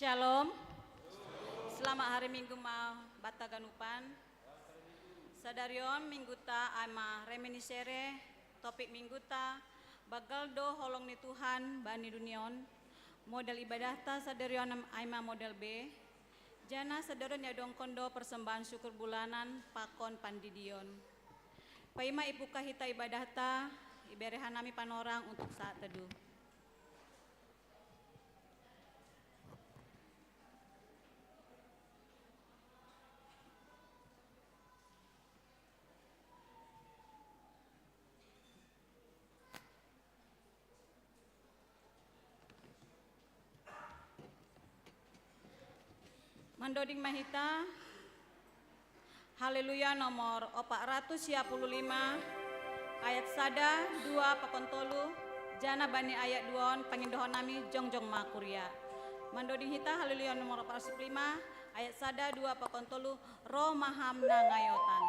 Shalom. Selamat hari Minggu ma Bataganupan. Sadarion minggu ta ama reminiscere topik minggu ta bagal do holong ni Tuhan bani dunion. Model ibadah ta sadarion ama model B. Jana sadarion ya dong kondo persembahan syukur bulanan pakon pandidion. Paima ibu kahita ibadah ta iberehanami panorang untuk saat teduh. Mandoding mahita Haleluya nomor 455 ayat sada 2 pakontolu jana bani ayat 2 pangindohon nami jongjong makuria. Mandoding hita Haleluya nomor 455 ayat sada 2 pakontolu roh maham na ngayotan.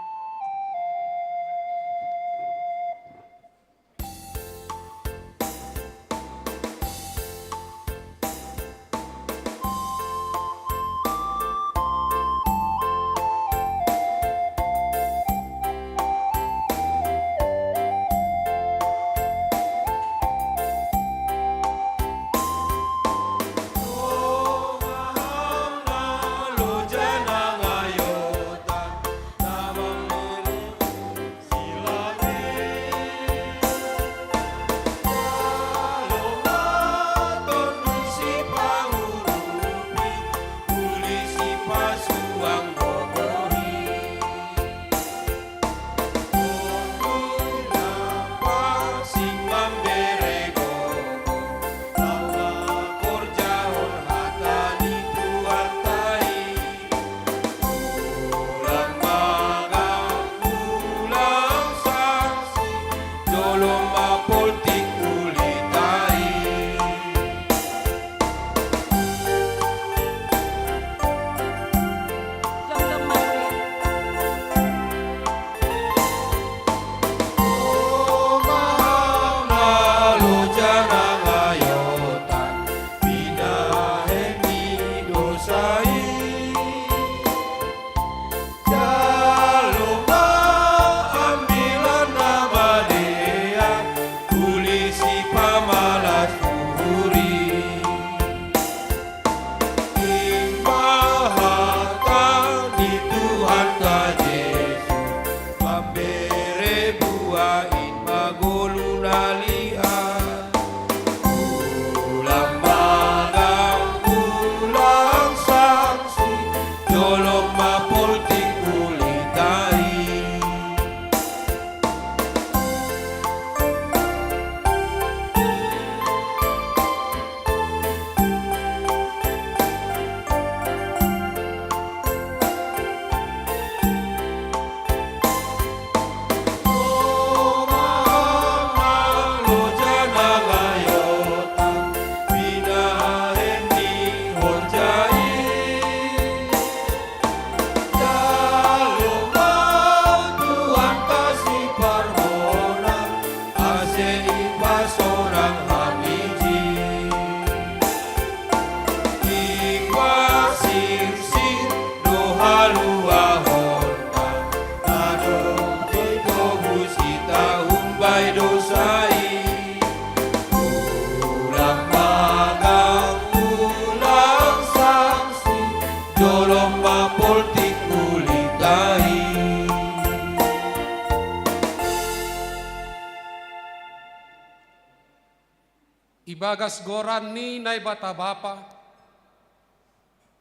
Ibagas goran ni nai bata bapa,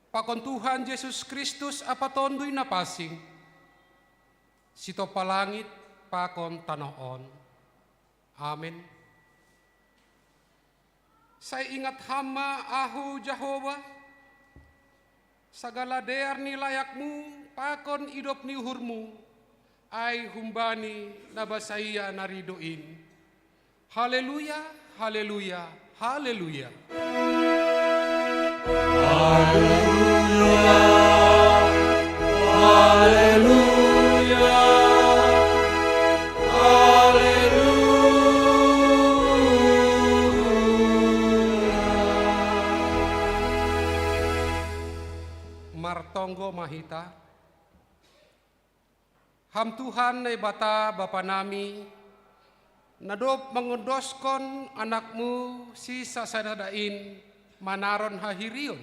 pakon Tuhan Yesus Kristus apa tondui na pasing, sito palangit pakon tanoon. Amin. Saya ingat hama ahu Jehovah, sagala dear ni layakmu pakon idop ni uhurmu, ay humbani nabasaya naridoin. Haleluya, haleluya, haleluya. Martonggo Mahita, Ham Tuhan na bata Bapa nami, nadop mengendoskon anakmu si sasadadain manaron hahirion,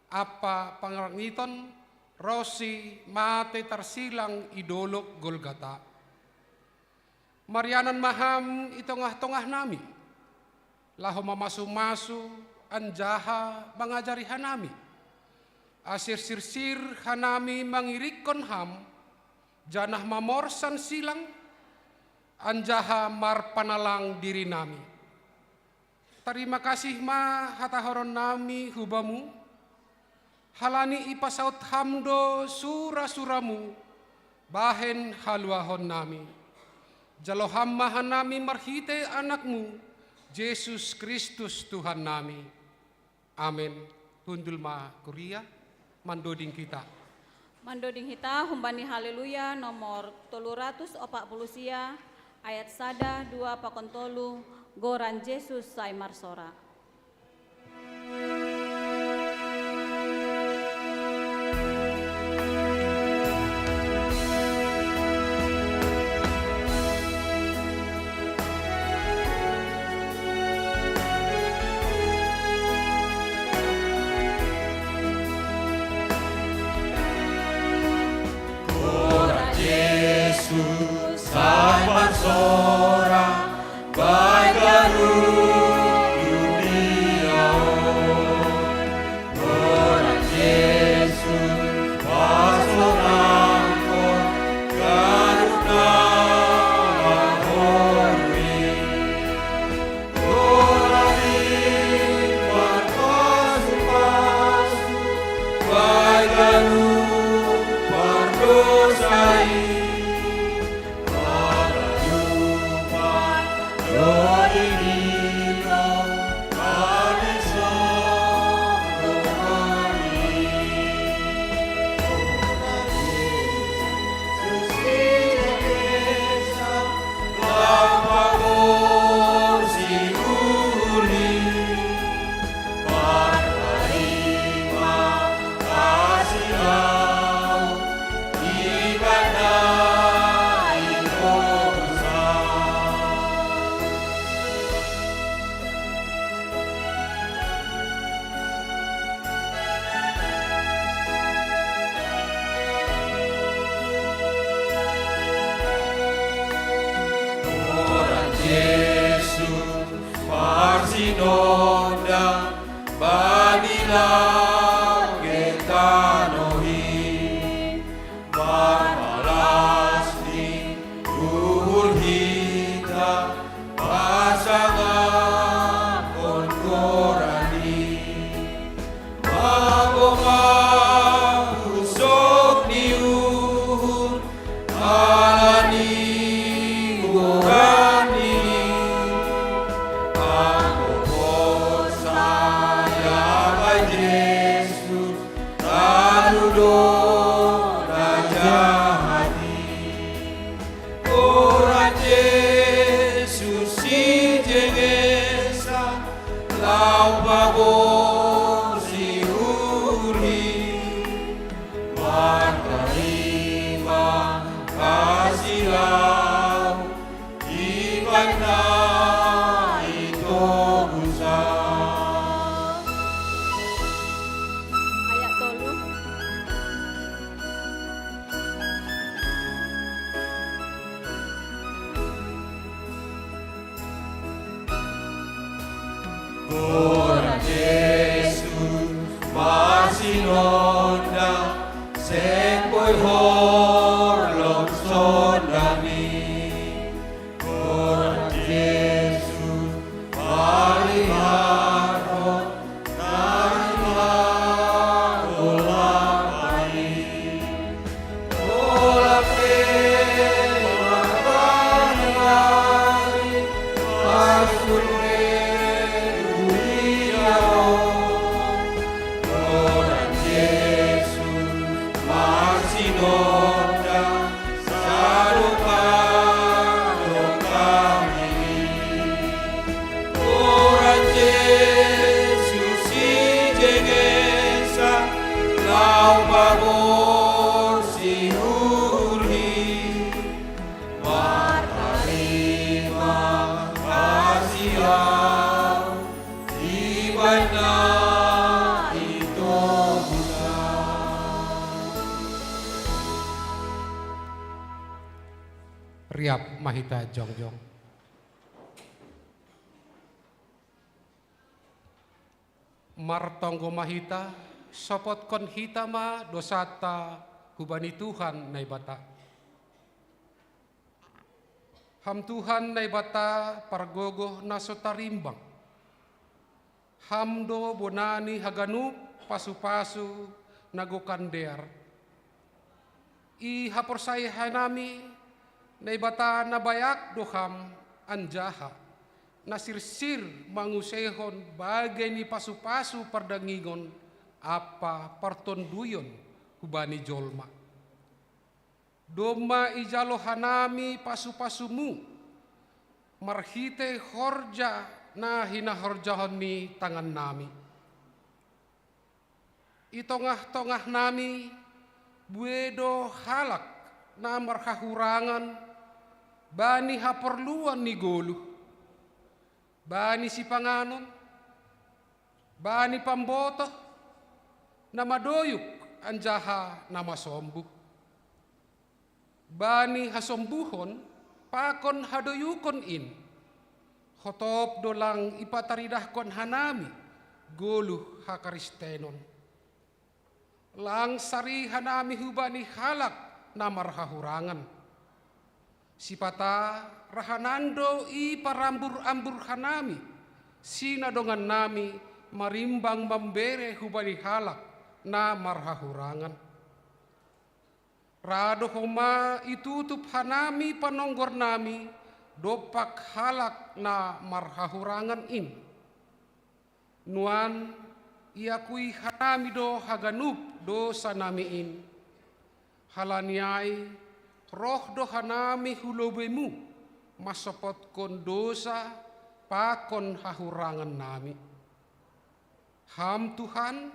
apa pangrangiton rosi mate tarsilang idolok Golgata. Marianan maham itongah-tongah nami, laho mamasu-masu anjaha mengajari hanami. Asir-sirsir hanami mangirikon ham, janah mamorsan silang, anjaha marpanalang diri nami. Terima kasih ma hatahoron nami hubamu, halani ipasaut hamdo sura-suramu, bahen haluahon nami. Jaloham mahan nami marhite anakmu, Yesus Kristus Tuhan nami. Amin. Hundul ma kuria. Mandoding kita. Mandoding kita humbani haleluya nomor 340 sia ayat sada 2 pakontolu goran Yesus sai marsora. sinodha sarupano kami. Orang Yesus ijegesa lau babor si hurni martarima kasiau di bana itu Riap mahita jongjong. Martonggo mahita sopot kon hitama dosata hubani Tuhan nai bata. Ham Tuhan nai bata pargogo nasotarimbang. Hamdo bonani haganup pasu-pasu nagokandear. I haporsai hanami nai bata nabayak doham anjaha. Nasirsir mangusehon bagai ni pasu-pasu pardangingon apa partonduyon hubani jolma. Doma ijalo hanami pasu-pasumu marhite horja na hina horjahon ni tangan nami. Itongah-tongah nami buedo halak na marhahurangan bani haperluan ni golu. Bani si panganon, bani pamboto, nama doyuk anjaha nama sombu. Bani hasombuhon, pakon hadoyukon in. Hotop dolang ipataridahkon hanami, goluh hakaristenon. Lang sari hanami hubani halak namar hahurangan. Sipata rahanando i parambur-ambur hanami, sinadongan nami marimbang membere hubani halak na marhahurangan. Rado homa itutup hanami panonggor nami, dopak halak na marhahurangan in. Nuan iakui hanami do haganup dosa nami in. Halaniai roh do hanami hulobemu masopot kon dosa pakon hahurangan nami. Ham Tuhan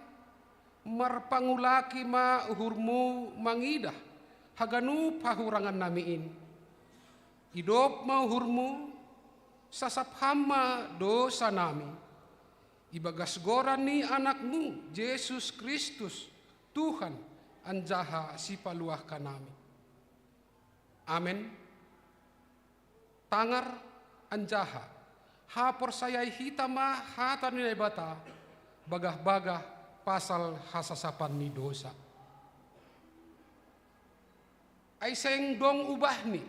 marpangulaki ma uhurmu mangidah haganu hahurangan nami in. Idop ma uhurmu sasap hama dosa nami. Ibagas goran ni anakmu Yesus Kristus Tuhan anjaha si paluah kanami. Amin. Tangar anjaha hapor sayai hitama hatan ni bata bagah-bagah pasal hasasapan ni dosa. Ay seng dong ubah ni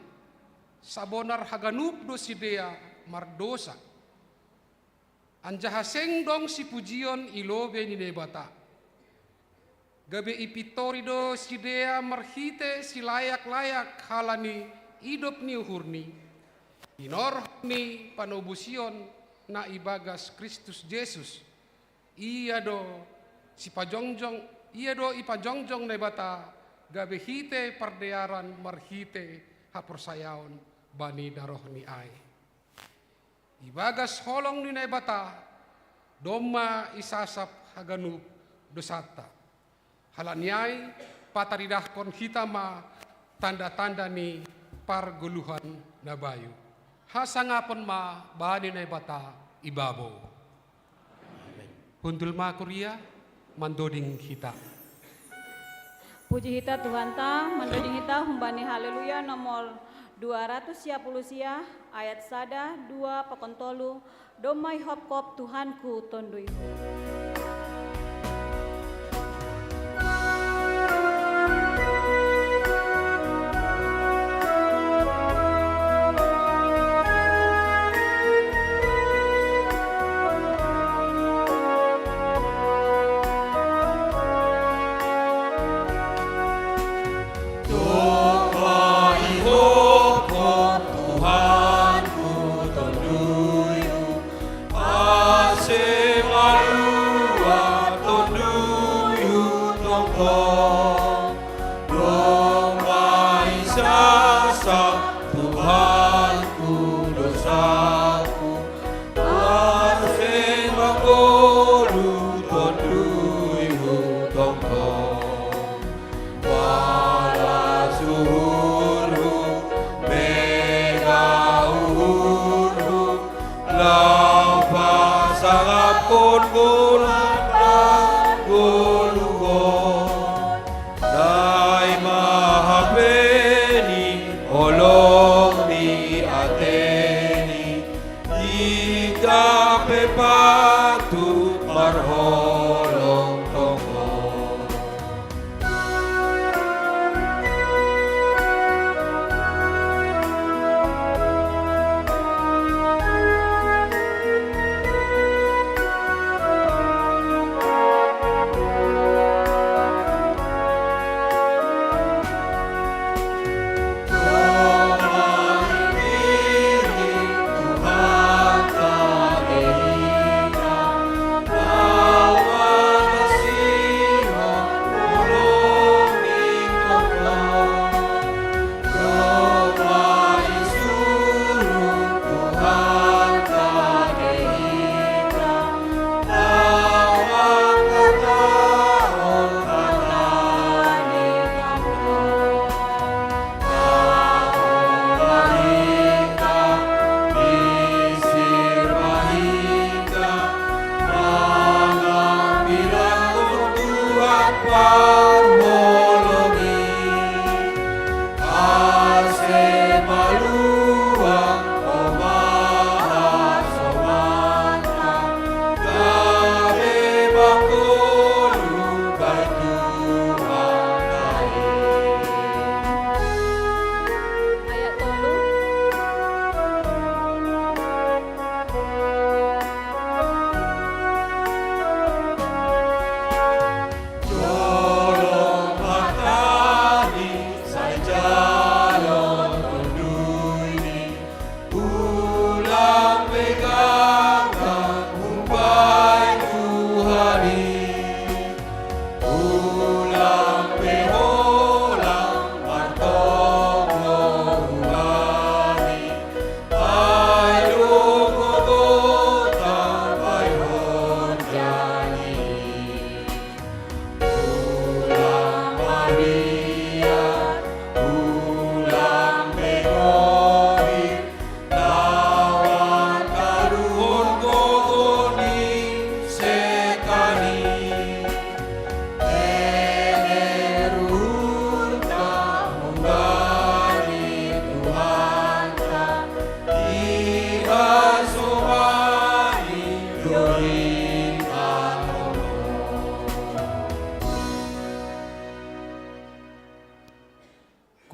sabonar haganup do sidea mardosa. Anjaha seng dong si pujion ilobe ni bata. Gabe ipitorido sidea marhite si layak-layak halani idop ni uhurni. Inor ni panobusion na ibagas Kristus Yesus. Iya do si pajongjong, iya do ipajongjong na bata gabe hite pardearan marhite haporsayaon bani daroh ni ay. Ibagas holong ni na bata doma isasap haganup dosata. Halanyai pataridahkon hitama tanda-tanda ni parguluhan na bayu. Hasangapon ma bani na bata ibabo. Puntul ma Korea mandoding hita. Puji hita Tuhan ta, mandoding hita humbani haleluya nomor 200 sia ayat sada 2 pakontolu domai hop kop Tuhanku tondui. Tuhanku tondui, pase malu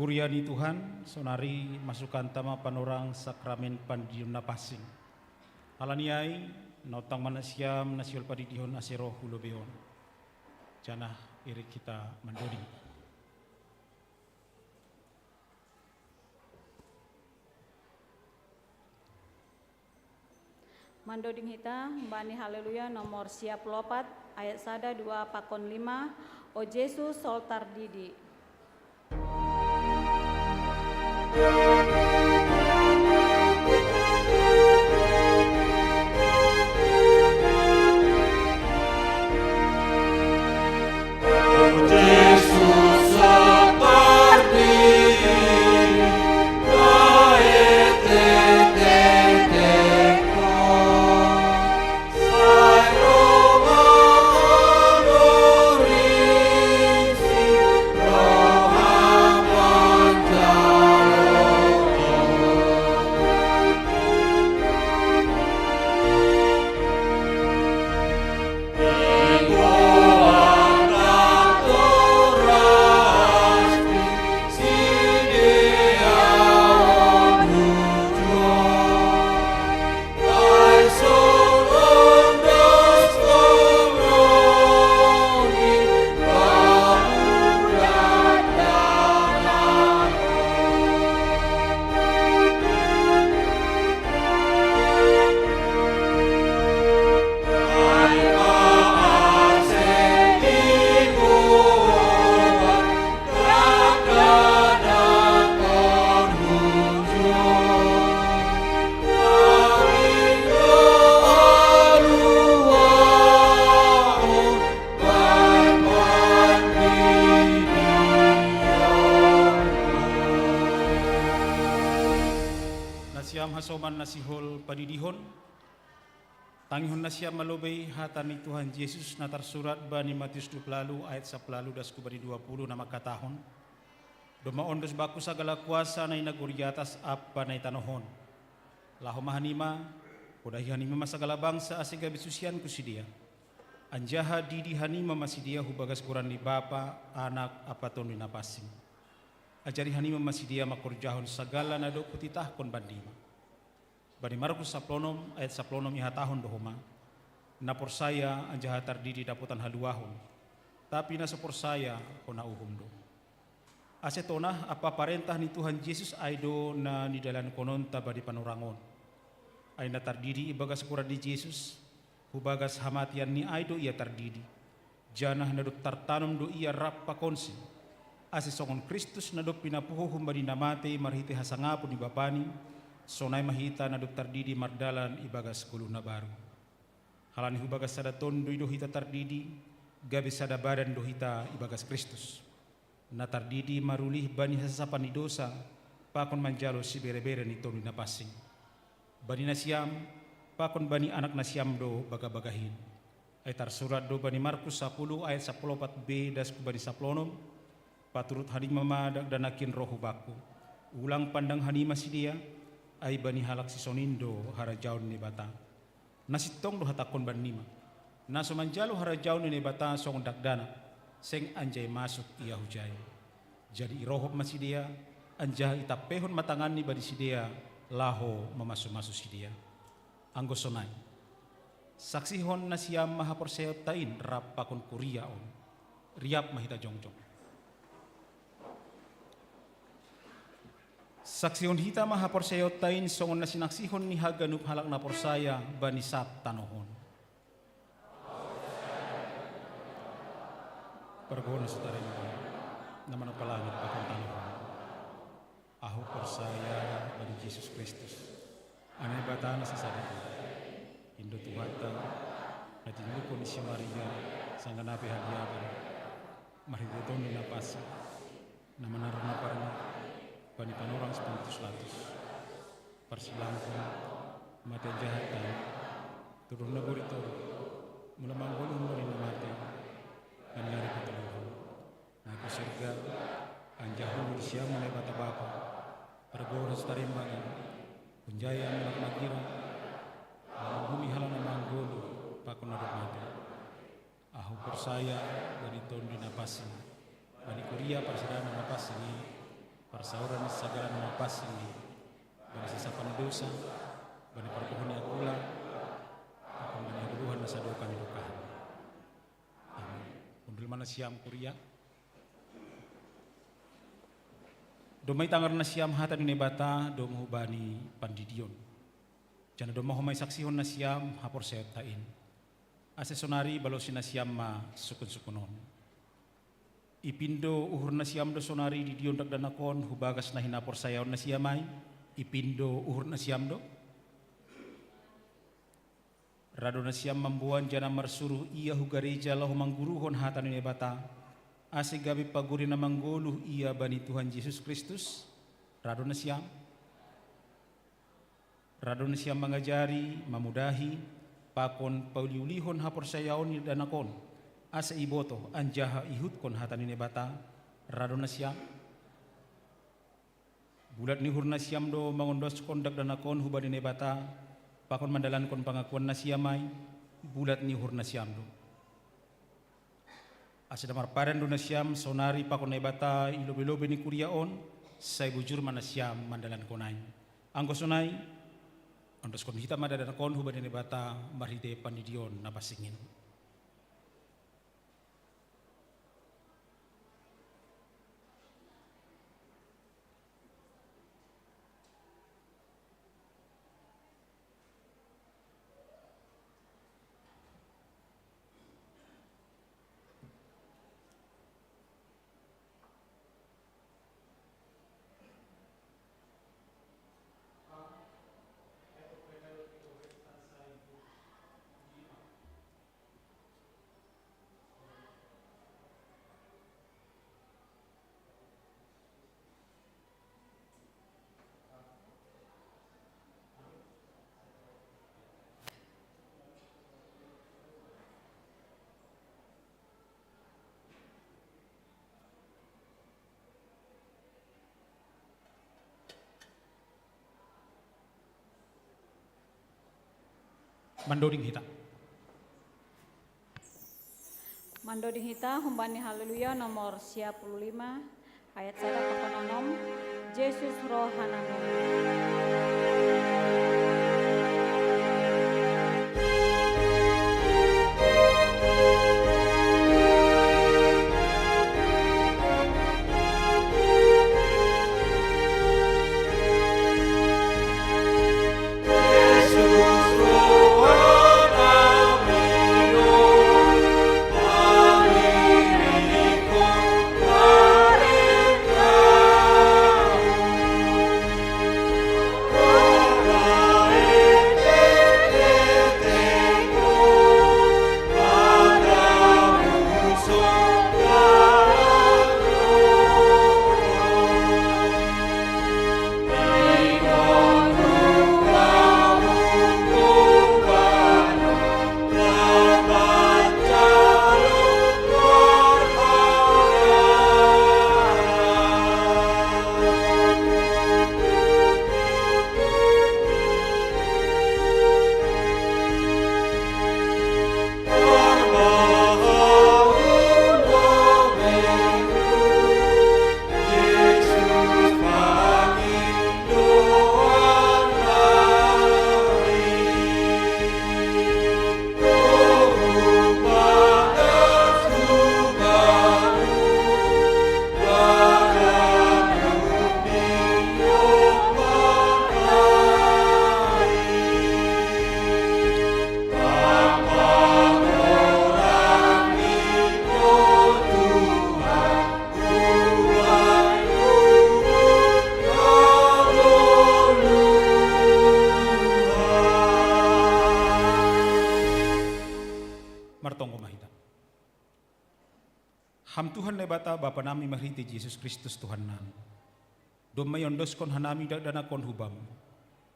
Kuriani Tuhan, sonari masukan tama panorang sakramen pandidion napasing. Alaniai, nautang manasiam nasiol padidihon asero hulobeon. Janah iri kita mendodi. Mandoding hita, Bani Haleluya nomor siap lopat, ayat sada 2 pakon 5, O Yesus soltar didi. Hasoman nasihol padidihon, tangihon na siya malubay hatan ni Tuhan Yesus na tarsurat ba ni Matius 20 ayat 10 das kubari 20 na magkatahon. Dumaon dos baku sa galakwasa na inaguryatas apa na itanohon. Laho mahanima, kudahi hanima masagala bangsa asiga bisusian ku si dia. Anjaha didi hanima masidia hubagas kuran ni bapa, anak, apaton ni napasing. Ajari hanima masidia makurjahon sagala na do putitah kon bandima. Bani Markus 10 ayat 10 ihatahon dohoma. Napor saya anjaha tardidi daputan haluahon. Tapi nasapor saya kona uhum do. Asetonah apa parentah ni Tuhan Yesus aido na nidalan konon tabadi panorangon. Ay na tardidi ibagas kuran di Yesus. Hubagas hamatian ni aido ia tardidi. Janah nadop tartanom do ia rapa konsi. Ase songon Kristus nadop pinapuho humbadi namate marhiti hasangapo ni bapani. Sonai mahita nadop tardidi mardalan ibagas kuluna baru. Halani hubagas sada tondo do hita tardidi, gabi sada badan do hita ibagas Kristus. Na tardidi marulih bani hasasapan ni dosa, pakon manjalo si bere-bere ni tondo na pasing. Bani nasiam, pakon bani anak nasiam do baga-bagahin. Ay tarsurat do bani Markus 10 ayat 14b das kubani saplonom, paturut hanima madag danakin rohu baku. Ulang pandang hanima si dia, ay bani halak si sonindo harajaun ni bata. Nasitong do hatakon banima. Naso manjalo harajaun ni bata song dagdana. Seng anjay masuk iya hujay. Jadi irohop masih dia. Anjah itapehon matangan ni badi si dia. Laho mamasu-masu si dia. Anggo sonay. Saksihon na siyam mahaporsayot tain rapakon kuriaon. Riap mahita jongjong. Saksihon hita mahaporsayot tain songon na sinaksihon ni haganup halak na porsaya banisat tanohon. Pergono sutarin ko naman ang palangit pakang tanohon. Aho porsaya bani Jesus Kristus. Anay bata na sa sadako. Indo tuhata na tinuko ni si Maria sa nganapi hagyaban. Maributon ni napasa na manarang na parang bani panorang Spiritus persilangkon mati jahatan turun na burito mula manggulong mo rin na mati kanyari katuluhan na ako surga ang jahon siya mulai bata bapa pergoras tarimbangan kunjaya mulak magira bumi halang na manggulo pakon na mati aho persaya dari tondi napasi bani kuria persidana napasi Parsauran segala nama pasing bani sisapan dosa, bani perpohon agula, akan bani aguluhan nasa doa kami dukahan. Amin. Undul mana siam kuria. Domai tangar na siam hata ni bata domo bani pandidion. Jana domo homai saksihon na siam hapor setain. Asesonari balosin na siam ma sukun-sukunon. Ipindo uhur na siam do sonari di dion dagdanakon hubagas na hinapor sayaw na siamay. Ipindo uhur na siam do. Rado na siam mambuan jana marsuruh iya hugareja lahu mangguruhon hata ni bata. Ase gabi paguri na mangguluh iya bani Tuhan Yesus Kristus. Rado na siam mangajari, mamudahi, pakon pauliulihon hapor sayaon ni danakon. Asa iboto anjaha ihut kon hatan ni bata rado na siam. Bulat ni hurna siam do mangondos kondak danakon hubani ni bata pakon mandalan kon pangakuan na siamay bulat ni hurna siam do. Asa damar paran do na siam sonari pakon na bata ilobe-lobe ni kuriaon say bujur mana siam mandalan konay. Anggo sonay ondos kon hita madadanakon hubani ni bata marhide pandidion na pasingin. Mandoring hita. Mandoding hita humbani haleluya nomor 55 ayat 1 pakononom Yesus rohanami. Ham Tuhan ne bata Bapa nami marhiti Yesus Kristus Tuhan nami. Doma yondos kon hanami dana kon hubam.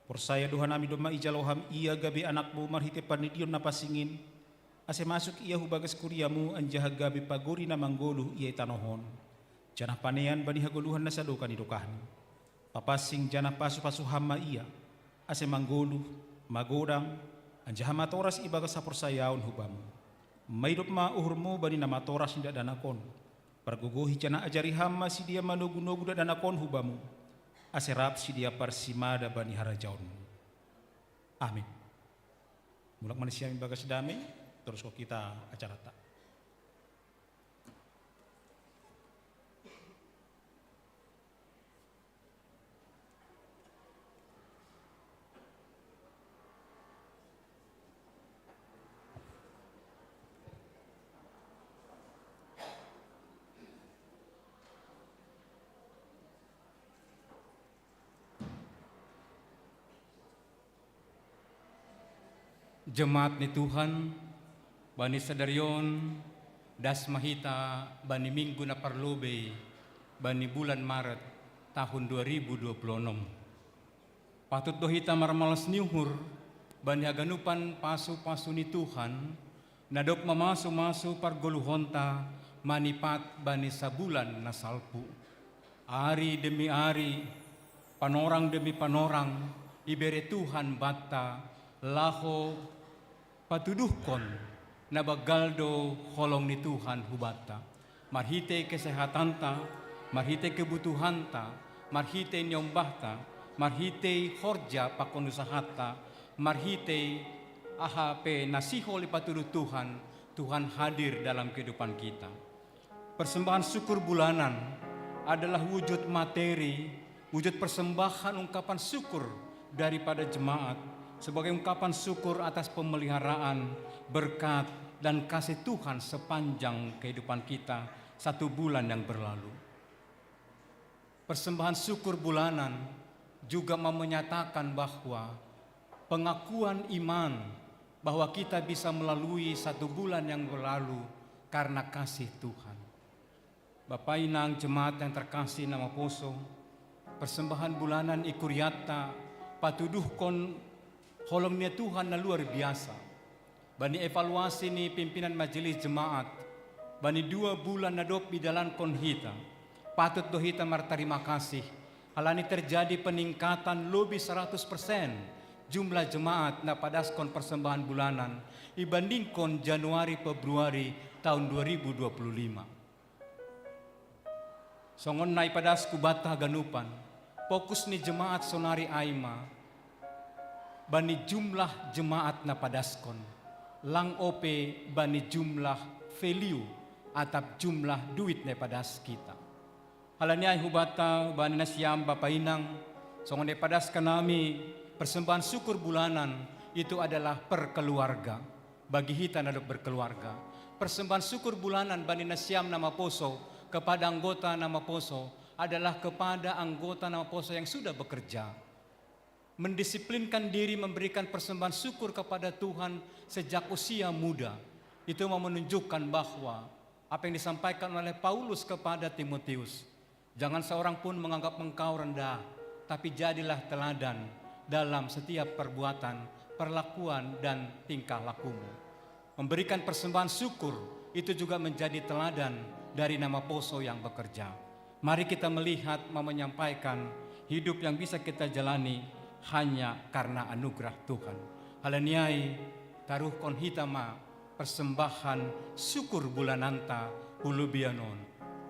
Porsaya Tuhan nami doma ijaloham ia gabi anakmu marhiti panidion na pasingin. Ase masuk ia hubagas kuriamu anjaha gabi paguri na manggoluh ia itanohon. Janah panean bani hagoluhan na sadokan idokahan. Papasing janah pasu-pasu hama ia. Ase manggoluh, magodang, anjaha matoras ibagas sa porsayaon hubamu. Maidop ma uhurmu bani na matoras hinda danakon. Pargogohi cana ajari hama si dia manogu-nogu dan anakon hubamu. Aserap si dia parsimada bani harajaun. Amin. Mulak manusia yang bagas damai, terus kok kita acara tak. Jemaat ni Tuhan, bani sadarion, das mahita, bani minggu na parlobe, bani bulan Maret tahun 2026. Patut dohita marmalas niuhur, bani haganupan pasu-pasu ni Tuhan, nadok mamasu-masu pargoluhonta, manipat bani sabulan na salpu. Ari demi ari, panorang demi panorang, ibere Tuhan bata, laho patuduhkon na bagaldo holong ni Tuhan hubata. Marhite kesehatanta, marhite kebutuhanta, marhite nyombahta, marhite horja pakonusahata, marhite ahape nasiholi patuduh Tuhan, Tuhan hadir dalam kehidupan kita. Persembahan syukur bulanan adalah wujud materi, wujud persembahan ungkapan syukur daripada jemaat, sebagai ungkapan syukur atas pemeliharaan, berkat, dan kasih Tuhan sepanjang kehidupan kita 1 bulan yang berlalu. Persembahan syukur bulanan juga menyatakan bahwa pengakuan iman bahwa kita bisa melalui 1 bulan yang berlalu karena kasih Tuhan. Bapak Inang jemaat yang terkasih nama Poso, persembahan bulanan ikuriata patuduhkon holongnya Tuhan na luar biasa. Bani evaluasi ni pimpinan majelis jemaat, bani 2 bulan na dop bidalan konhita, patut dohita martarima kasih. Halani terjadi peningkatan lebih 100% jumlah jemaat na padaskon persembahan bulanan ibandingkon Januari Februari tahun 2025. Songon nai padasku bata ganupan, fokus ni jemaat sonari aima, bani jumlah jemaat na padaskon, lang ope bani jumlah value atap jumlah duit na padas kita. Halanya hubata bani nasyam Bapak Inang, songon na padaskan nami persembahan syukur bulanan itu adalah perkeluarga, bagi kita na berkeluarga. Persembahan syukur bulanan bani nasyam nama Poso kepada anggota nama Poso adalah kepada anggota nama Poso yang sudah bekerja, mendisiplinkan diri memberikan persembahan syukur kepada Tuhan sejak usia muda. Itu menunjukkan bahwa apa yang disampaikan oleh Paulus kepada Timotius, jangan seorang pun menganggap engkau rendah, tapi jadilah teladan dalam setiap perbuatan, perlakuan, dan tingkah lakumu. Memberikan persembahan syukur itu juga menjadi teladan dari nama Poso yang bekerja. Mari kita melihat menyampaikan hidup yang bisa kita jalani hanya karena anugerah Tuhan. Halaniai taruh konhitama persembahan syukur bulananta hulubianon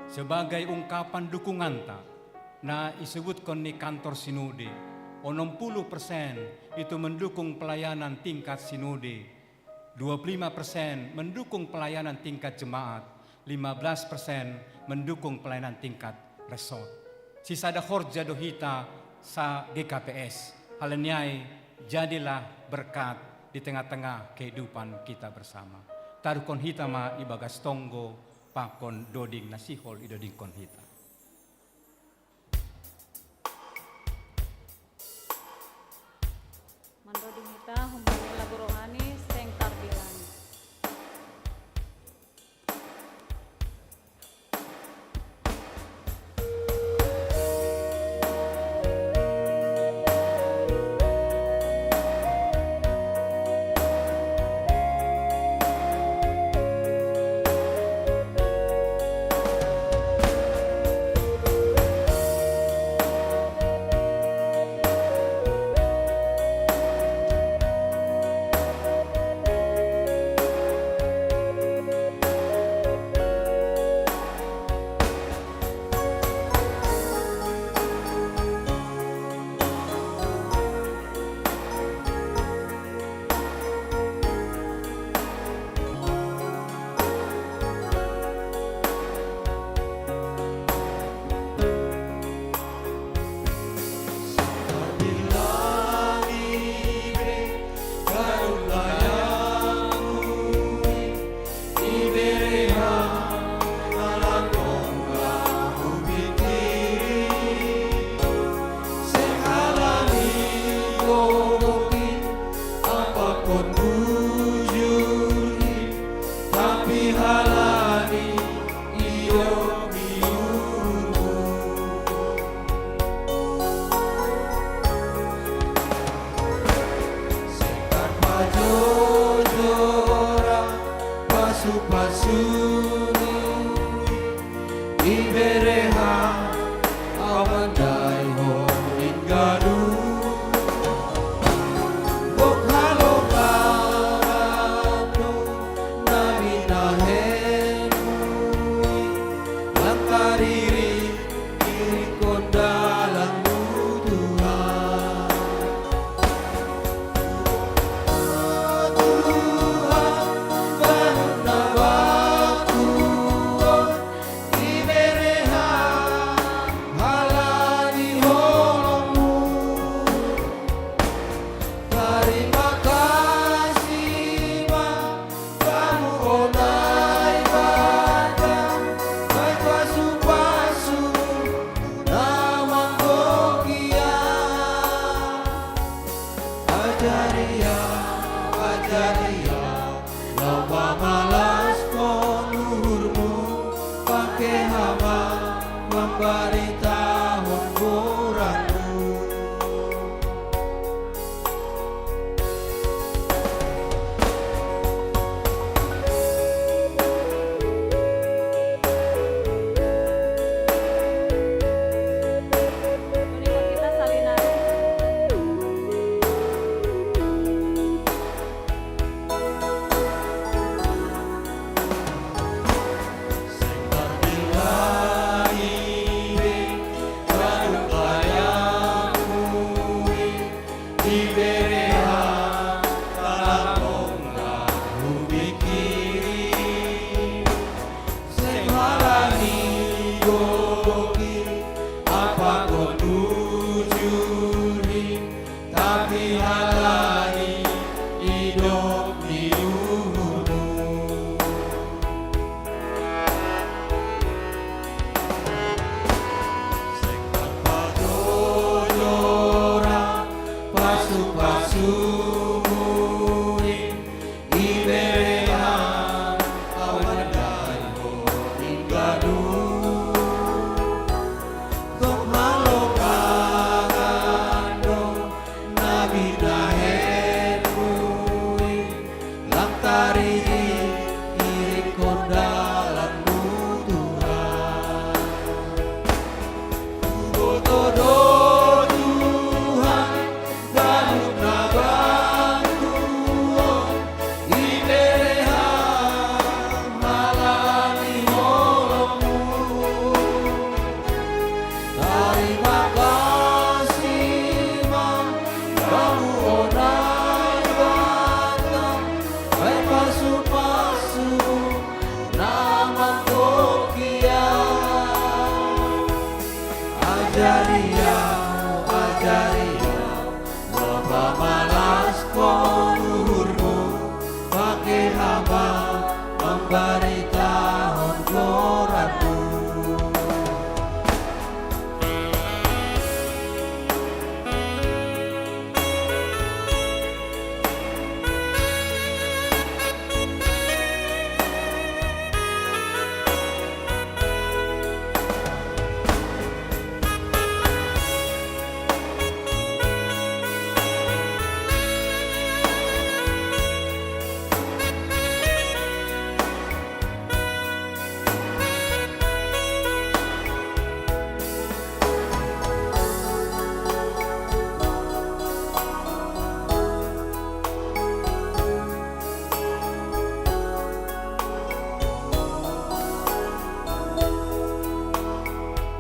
sebagai ungkapan dukunganta na isebutkan ni kantor sinode. 60% itu mendukung pelayanan tingkat sinode, 25% mendukung pelayanan tingkat jemaat, 15% mendukung pelayanan tingkat resort. Sisa ada horja dohita sa GKPS. Halanyai jadilah berkat di tengah-tengah kehidupan kita bersama. Tarukon hitama ibagas tonggo pakon doding nasihol idoding kon hita. Mandoding hita humbang lagu rohani seng tarbilani. ajari loba malas luhurmu pakai hamba memberitahu Tauratmu.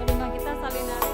Dengan kita saling nari.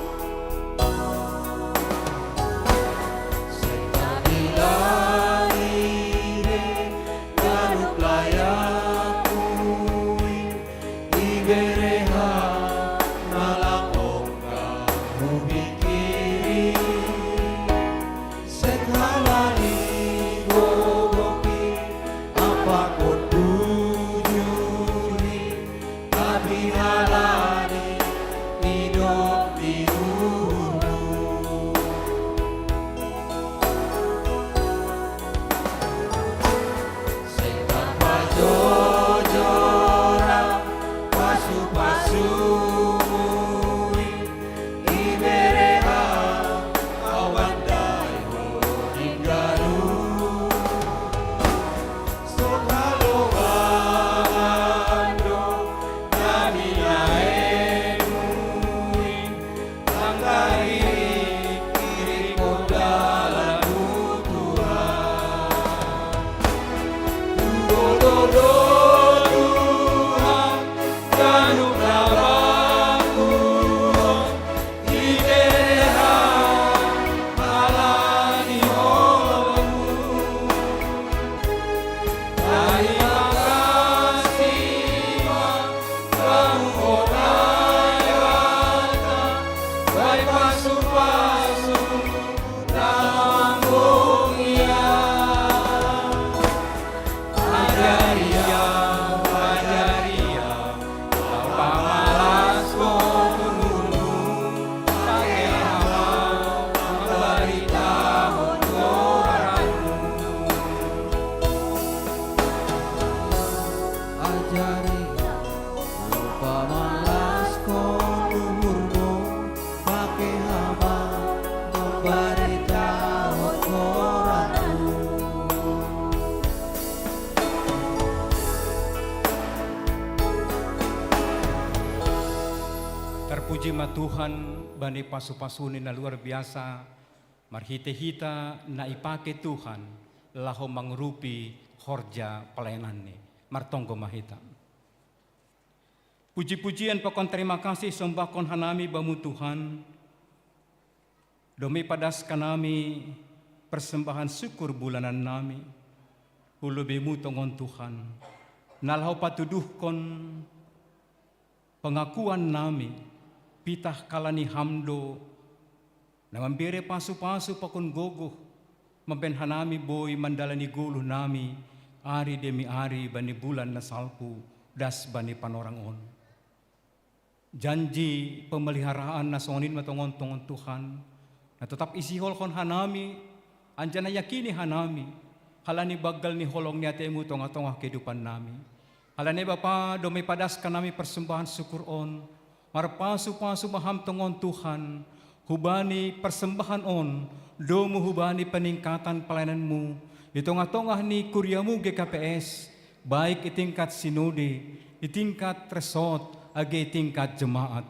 Terpuji ma Tuhan bani pasu-pasuni na luar biasa marhite-hita na ipake Tuhan laho mangrupi horja pelayanannya martonggo mahita. Puji-pujian pokon terima kasih sembahkon hanami bamu Tuhan. Domi padas kanami persembahan syukur bulanan nami. Hulubemu tongon Tuhan. Nalhau patuduhkon pengakuan nami. Pitah kalani hamdo na mambere pasu-pasu pakon gogo maben hanami boy mandalani guluh nami ari demi ari bani bulan na salpu das bani panorang on. Janji pemeliharaan na sonin matongon-tongon Tuhan na tetap isihol kon hanami anjana yakini hanami halani bagal ni holong ni atemu tonga-tonga kehidupan nami. Halani Bapa domi padas kanami persembahan syukur on marpasu-pasu maham tongon Tuhan, hubani persembahan on, domu hubani peningkatan pelayananmu, itongah-tongah ni kuryamu GKPS, baik itingkat sinode, itingkat resort, agi itingkat jemaat.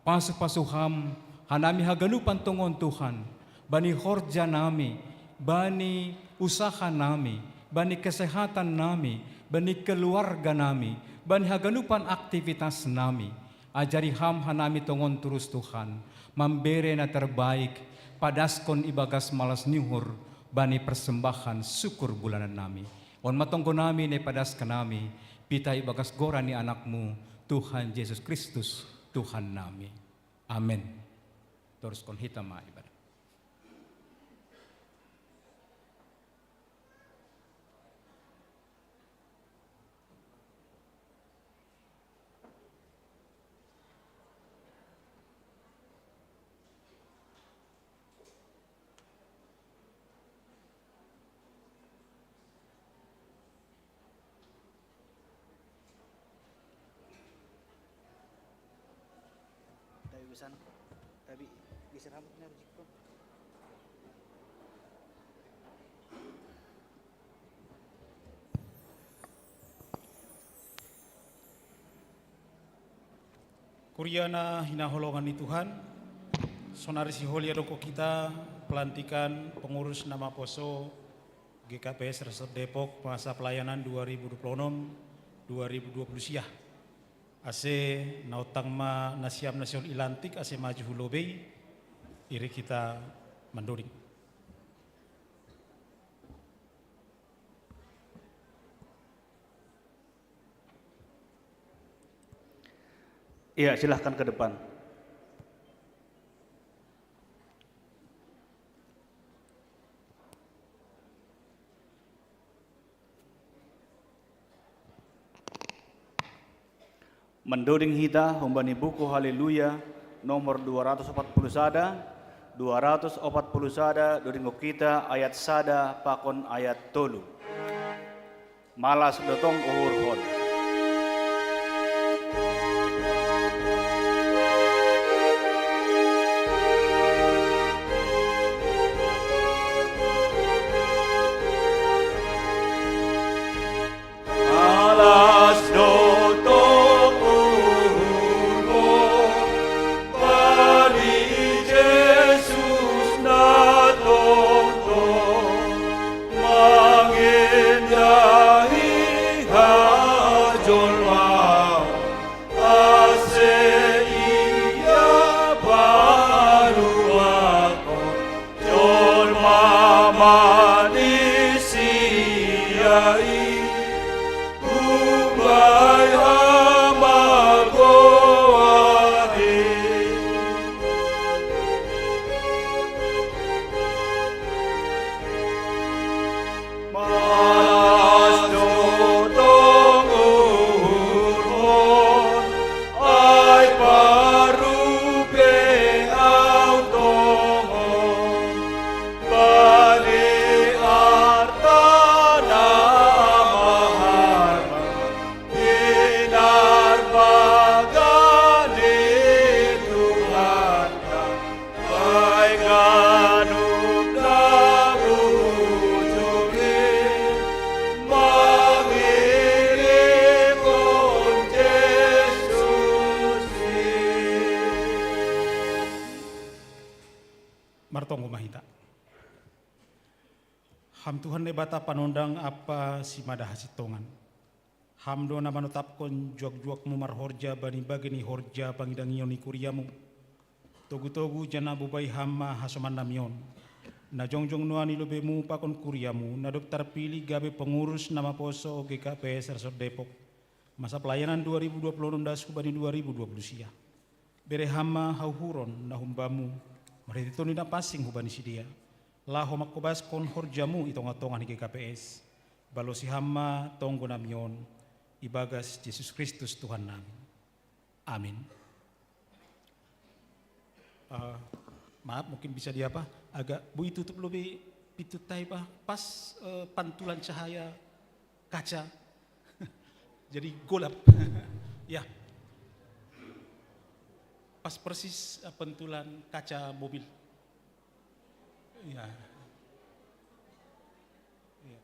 Pasu-pasuham, hanami haganupan tongon Tuhan, bani horja nami, bani usaha nami, bani kesehatan nami, bani keluarga nami, bani haganupan aktivitas nami. Ajari ham hanami tongon terus Tuhan, mambere na terbaik, padaskon ibagas malas nihur, bani persembahan syukur bulanan nami. On matonggo nami ne padas kanami, pita ibagas gora ni anakmu, Tuhan Yesus Kristus, Tuhan nami. Amin. Teruskan hitam ibadah. Tapi besan, tapi geser rambutnya Rujiko. Kuriana hinaholongan ni Tuhan, sonari si holia doko kita pelantikan pengurus nama poso GKPS Resort Depok masa pelayanan 2026-2020 siah. Ase nautang ma nasiam nasion ilantik ase maju hulobei iri kita mendoring. Iya, silahkan ke depan. Mendoding hita hombani buku haleluya nomor 240 sada dodingo kita ayat sada pakon ayat tolu. Malas dotong uhur hon. Malas dotong uhur hon, pali Jesus na tongtong, mangindahi hajol mau, ase iya baru ako, jol mamanisiai. Umay amagoade, malas dotong uhur hon, ay parupe automon, bali artana maharma, binar bagani Tuhanka, ay ganun na bujuri, mangirimon Jesus. Martong kumahita. Ham Tuhan nebata panondang apa si madah sitongan. Hamdo na manutapkon juak-juak mu marhorja bani bagini horja pangidangion ni kuriamu. Togu-togu jana bubai hamma hasoman namion. Na jongjong nuani lobemu pakon kuriamu. Na dokter pilih gabe pengurus nama poso GKPS Resort Depok. Masa pelayanan 2026 bani 2020 sia. Bere hamma hauhuron na humbamu. Maritito ni na pasing hubani si dia. Laho makobas kon horjamu itong-atongan ni GKPS. Balo si hamma tonggo namion. Ibagas Yesus Kristus Tuhan namin. Amin. Maaf mungkin bisa dia apa? Agak bu tutup lebih pitutai pas pantulan cahaya kaca. Jadi golap. Ya. Pas persis pantulan kaca mobil. Ya. Ya.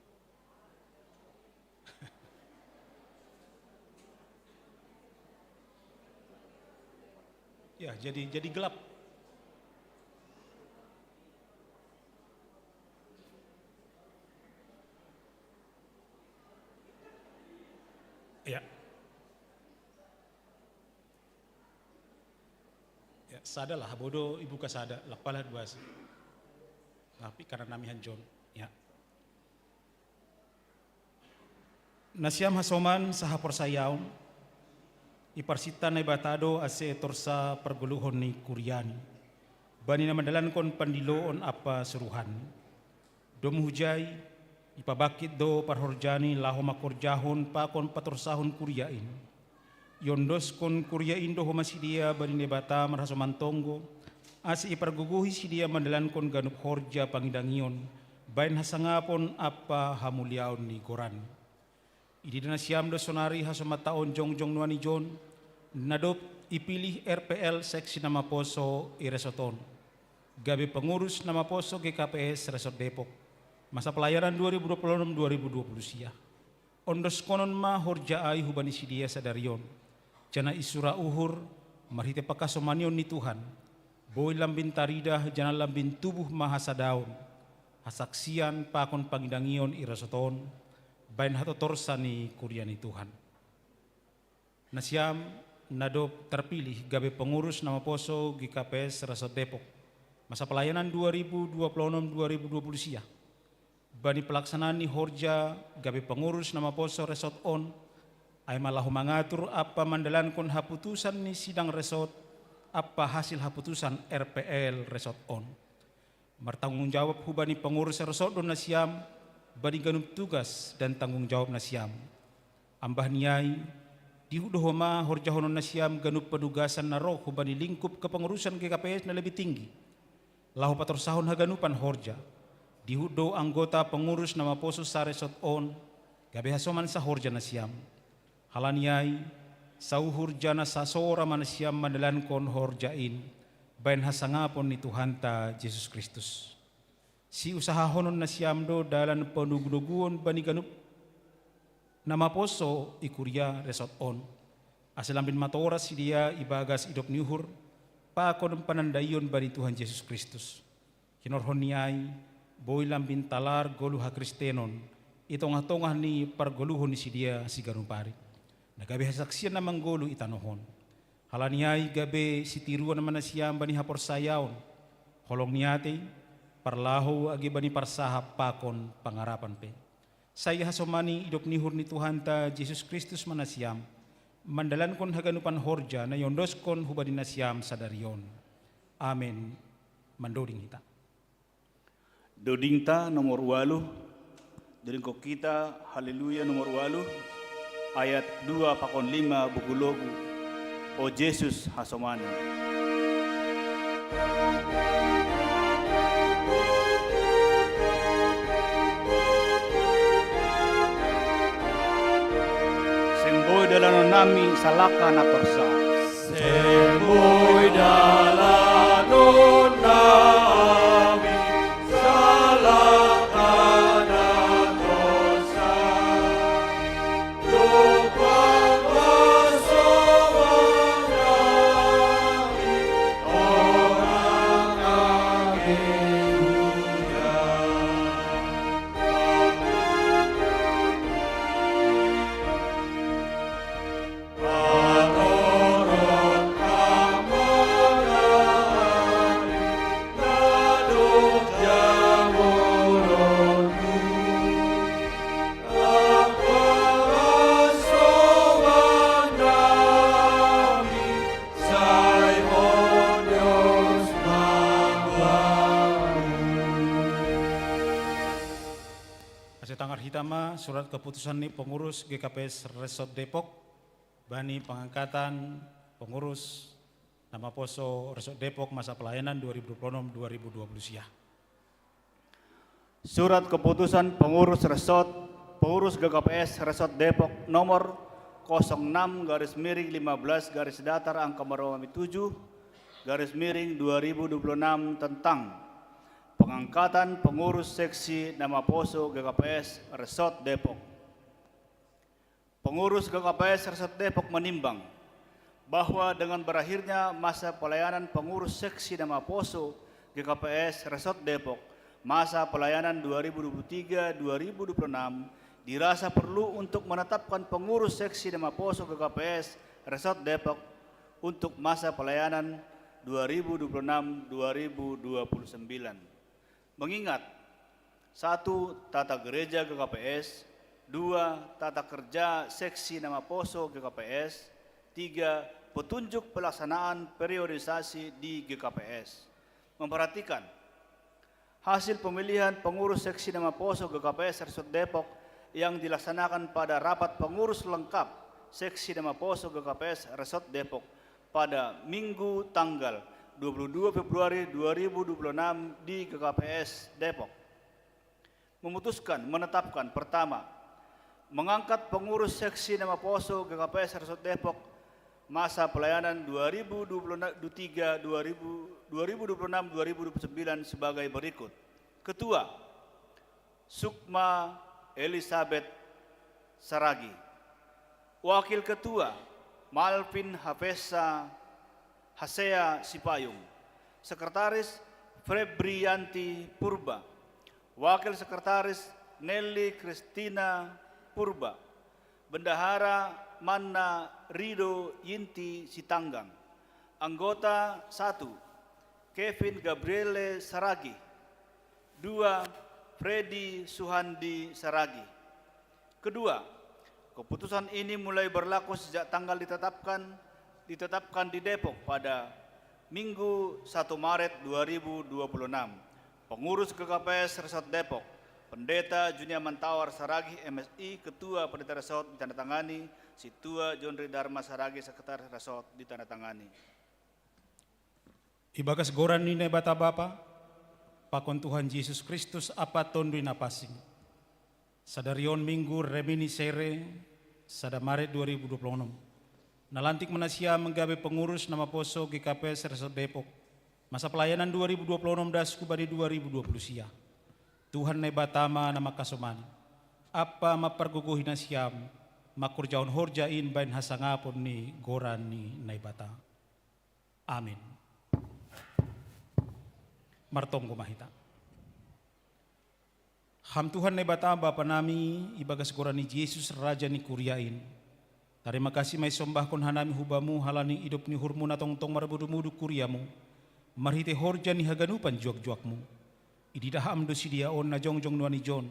Ya, jadi gelap. Ya. Ya, sadalah bodoh ibu kasada, lapalah dua. Tapi karena namihan John, ya. Nasiam hasoman sahapor sayaon, iparsita na ibatado ase torsa perguluhon ni Kuryani. bani na mandalankon pandiloon apa suruhan. Dom hujay, ipabakit do parhorjani laho makorjahon pakon patursahon kuryain. Yondos kon kuryain do homasidia bani nebata marhaso mantonggo, asi iparguguhi sidia mandalankon ganup horja pangidangion, bain hasangapon apa hamulyaon ni goran. Idi na siyam do sonari hasomataon jongjong nuani John, nadop ipilih RPL seksi nama poso Iresoton. Gabi pengurus nama poso GKPS Resort Depok. Masa pelayaran 2026-2020 sia. Ondos konon ma horja ai hubani sidia sadarion. Jana isura uhur marhite pakasomanion ni Tuhan. Boy lambin taridah jana lambin tubuh mahasadaon. Hasaksian pakon pangidangion Iresoton. Bain hato torsa ni kuryani Tuhan. Nasyam nadop terpilih gabe pengurus nama poso GKPS Resort Depok. Masa pelayanan 2026-2020 sia. Bani pelaksanaan ni horja gabe pengurus nama poso Resort On. Ay malahu mengatur apa mandalankon haputusan ni sidang resort. Apa hasil haputusan RPL Resort On. Bertanggung jawab hubani pengurus Resort On nasyam. Bani ganup tugas dan tanggung jawab nasyam. Ambah niai, dihudohoma horjahonon nasyam ganup penugasan naroh hubani lingkup kepengurusan GKPS na lebih tinggi. Lahu patorsahon haganupan horja. Dihudo anggota pengurus nama poso sa Resort On, gabe hasoman sa horja nasyam. Halaniai, sauhur jana sa sora manasyam mandalankon horjain, bain hasangapon ni Tuhan ta Yesus Kristus. Si usahahonon na siyamdo dalan panugunuguon bani ganup nama poso ikurya Resort On. Asilambin matoras si dia ibagas idop niuhur pakon panandayon bani Tuhan Yesus Kristus. Kinorhon niyay boy lambin talar golu ha Kristenon itong-atongah ni pargoluhon ni si dia si ganumpari. Nagabi hasaksiyan namang golu itanohon. Halaniyay gabi si tiruan naman na siyam bani hapor sayaon. Holong niyate parlahu agi bani parsahap pakon pangarapan pe. Saya hasomani idop nihur ni Tuhan ta Yesus Kristus manasyam. Mandalankon haganupan horja na yondoskon hubani nasyam sadarion. Amen. Mandoding hita. Doding ta nomor 8. Doding ko kita haleluya nomor 8 ayat 2 pakon 5 buku logu. O Yesus hasomani. Semboy dalam nami salaka na torsa. Semboy dalanon nami salaka na torsa. Dupang masoman nami orang agehuya. Aroron kamarani nadok jamuronmu. Aparasoman nami sayon Diyos magbangun. Asetangar hitama surat keputusan ni pengurus GKPS Resort Depok. Bani pengangkatan pengurus nama poso Resort Depok masa pelayanan 2026-2020 sia. Surat keputusan pengurus GKPS Resort Depok nomor 06/15 angka Marawami 7/2026 tentang pengangkatan pengurus seksi nama poso GKPS Resort Depok. Pengurus GKPS Resort Depok menimbang bahwa dengan berakhirnya masa pelayanan pengurus seksi nama poso GKPS Resort Depok masa pelayanan 2023-2026 dirasa perlu untuk menetapkan pengurus seksi nama poso GKPS Resort Depok untuk masa pelayanan 2026-2029. Mengingat 1. Tata gereja GKPS, 2. Tata kerja seksi nama poso GKPS, 3. Petunjuk pelaksanaan periodisasi di GKPS. memperhatikan hasil pemilihan pengurus seksi nama Poso GKPS Resort Depok yang dilaksanakan pada rapat pengurus lengkap seksi nama Poso GKPS Resort Depok pada Minggu tanggal 22 Februari 2026 di GKPS Depok. Memutuskan menetapkan pertama, mengangkat pengurus seksi nama Poso GKPS Resort Depok masa pelayanan 2026-2029 sebagai berikut. Ketua, Sukma Elizabeth Saragi. Wakil Ketua, Malvin Hasea Sipayung. Sekretaris, Febrianti Purba. Wakil Sekretaris, Nelly Christina Purba. Bendahara, Manna Rido Yinti Sitanggang. Anggota 1, Kevin Gabriele Saragi. 2, Freddy Suhandi Saragi. Kedua, keputusan ini mulai berlaku sejak tanggal ditetapkan di Depok pada Minggu 1 Maret 2026. Pengurus GKPS Resort Depok, Pendeta Junia Mantawar Saragi MSI, Ketua Pendeta Resort ditandatangani, Situa John Dharma Saragi, Sekretaris Resort ditandatangani. Ibagas goran ni nebata Bapa, pakon Tuhan Yesus Kristus apa tondui napasing. Sadarion Minggu Remini Sere, sada Maret 2026. Nalantik manasya menggawe pengurus nama Poso GKPS Resort Depok. Masa pelayanan 2026 das kubadi 2020 sia. Tuhan nebatama nama kasomani. Apa maperguguhin nasyam, makurjaon horjain bain hasangapon ni goran ni naibata. Amin. Martong kumahita. Ham Tuhan nebata Bapa nami ibagas goran ni Yesus Raja ni kuriain. Terima kasih may sombahkon hanami hubamu halani hidup ni hurmu na tongtong marabudu-mudu kuriamu. Marhite horja ni haganupan juak-juakmu. Ididaham do sidiaon na jongjong nuani John.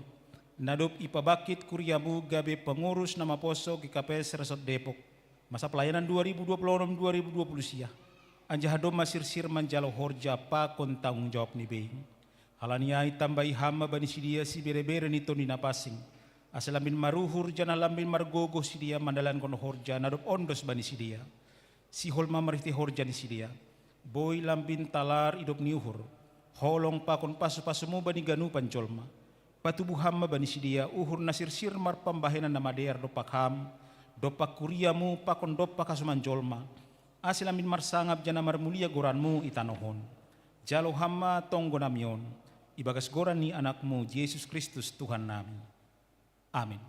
Nadop ipabakit kuriamu gabe pengurus nama Poso GKPS Resort Depok. Masa pelayanan 2026-2020 sia. Anjahadom masir-sir manjalo horja pa kon tanggung jawab ni being. Halaniai tambahi hama bani sidia si bere-bere ni toni napasing. Asalamin maruhur jana lambin margogo sidia mandalan kon horja nadop ondos bani sidia. Si holma mariti horja ni sidia. Boy lambin talar idop niuhur. Holong pakon pasu-pasumu bani ganu pancolma. Patubuh hama bani sidia uhur nasir-sir mar pambahenan nama dear dopak ham. Dopak kuriamu pakon dopak kasuman jolma. Asilamin marsangap jana marmulia goranmu itanohon. Jalo hama tonggo namion. Ibagas goran ni anakmu Yesus Kristus Tuhan nami. Amin.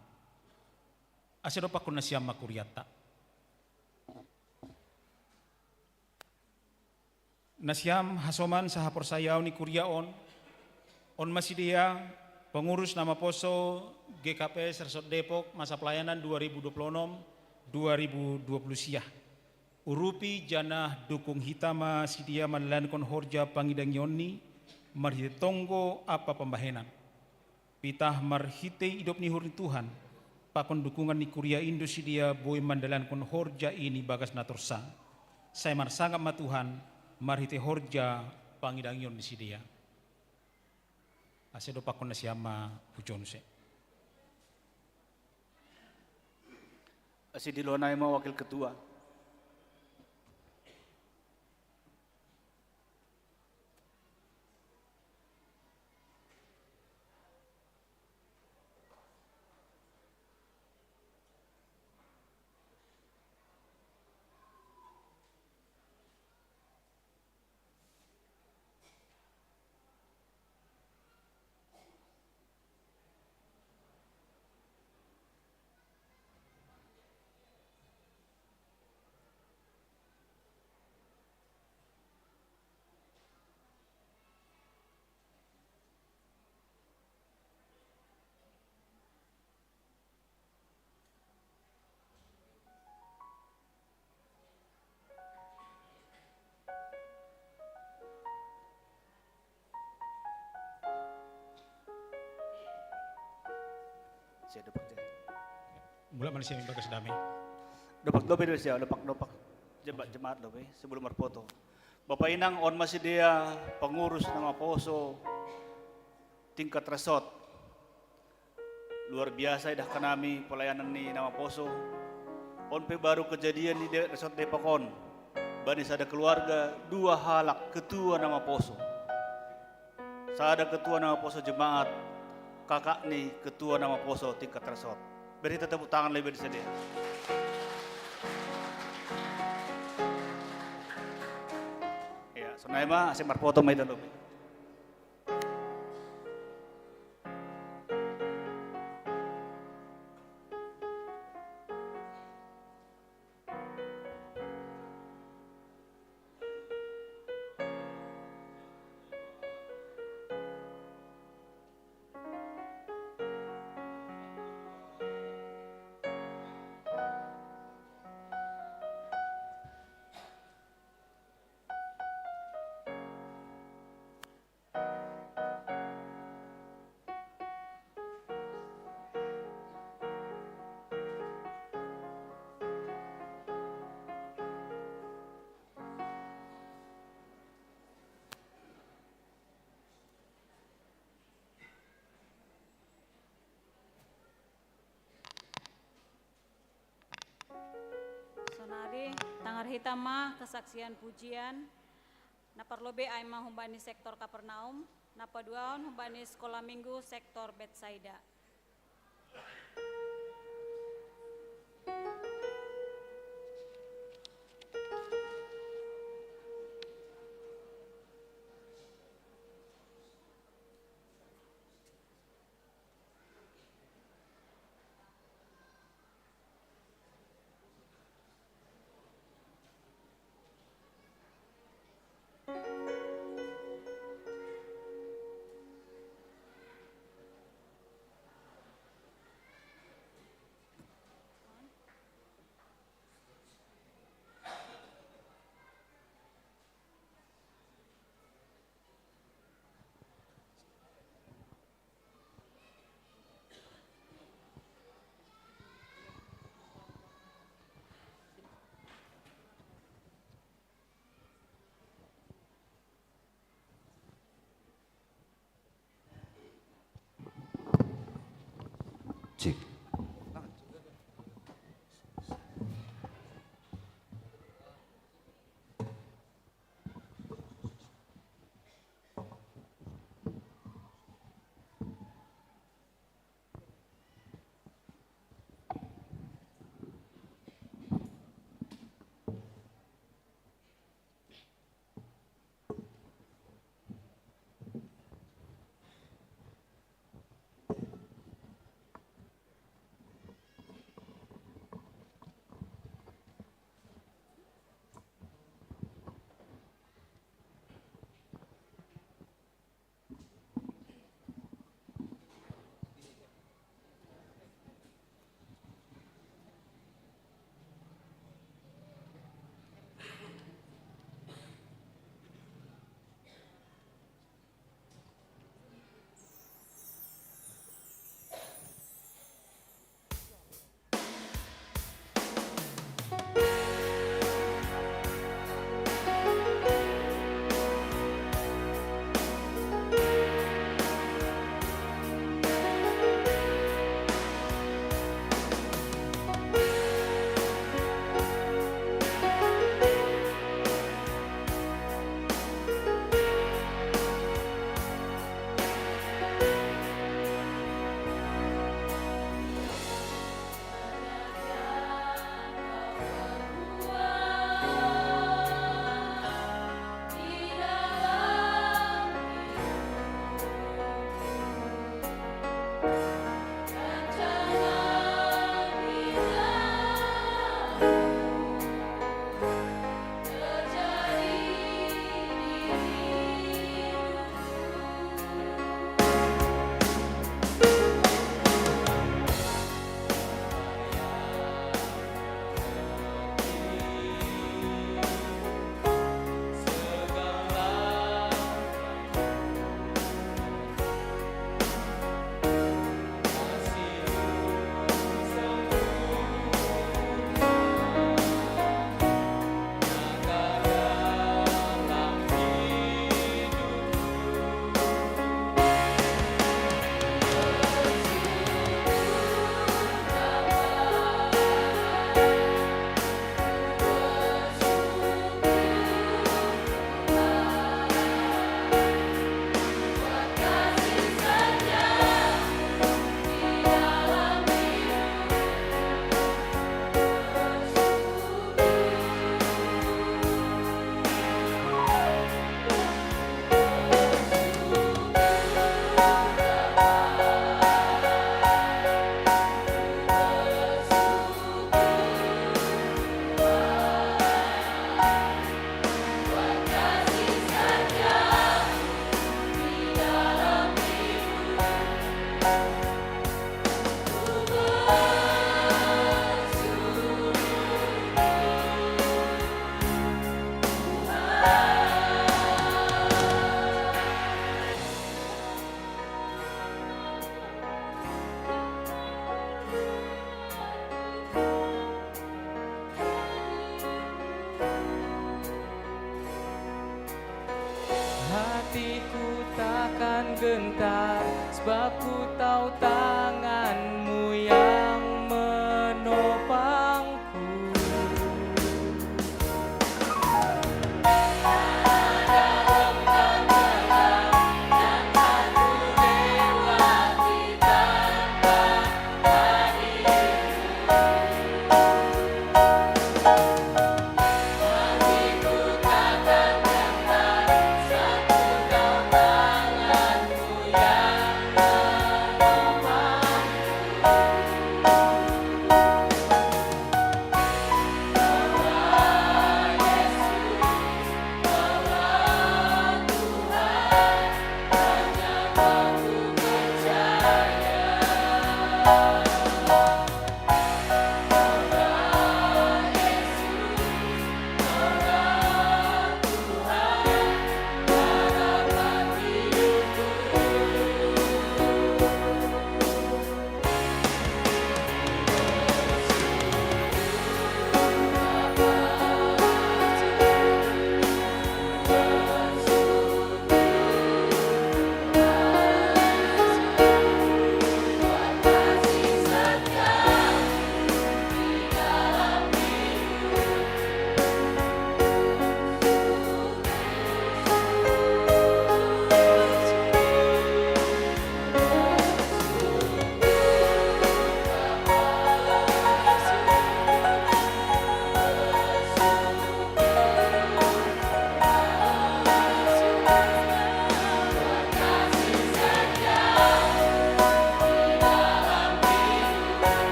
Asidopak ko na siya makuryata. Nasyam hasoman sa hapor sayaw ni kuryaon. On masidia pengurus nama Poso GKPS Resort Depok masa pelayanan 2026-2020 siah. Urupi jana dukung hitama sidia manlan kon horja pangidang yoni marhite tonggo apa pembahenan. Pitah marhite hidup ni hurni Tuhan pakon dukungan ni kuria Indo sidia boy mandalan kon horja ini bagas natursa. Saya marsangap ma Tuhan marhite horja pangidang yoni sidia. Asedo pakon na siyama pujonse. Asidilonay mo Wakil Ketua. Saya dapat ya. Mula manusia yang bagas damai. Dapat lobe dulu siya, dopak jemaat lobe sebelum berfoto. Bapak Inang On Masidia, pengurus nama Poso, tingkat resort. Luar biasa dah kanami pelayanan ni nama Poso. On pe baru kejadian di resort Depokon. Bani sada keluarga, 2 halak ketua nama Poso. Sada ketua nama Poso jemaat, kakak ni ketua nama Poso tingkat resort. Beri tepuk tangan lebih disedia. Ya, sonaima asyik marpoto mai dalam. Sonari, tangar hitama kesaksian pujian, naparlobe aima humbani sektor Kapernaum, napaduaon humbani sekolah minggu sektor Betsaida. takkan gentar, sebab ku tahu tangan-Mu yang menopangku.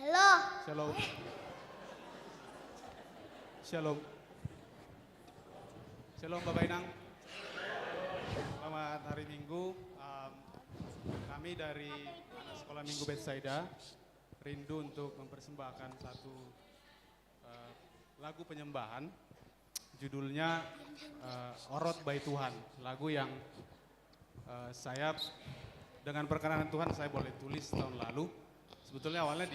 Halo. Shalom. Shalom. Shalom Bapak Inang. Selamat hari Minggu. Kami dari Anak Sekolah Minggu Betsaida rindu untuk mempersembahkan satu lagu penyembahan. Judulnya Orot by Tuhan. Lagu yang saya dengan perkenan Tuhan saya boleh tulis tahun lalu. Sebetulnya awalnya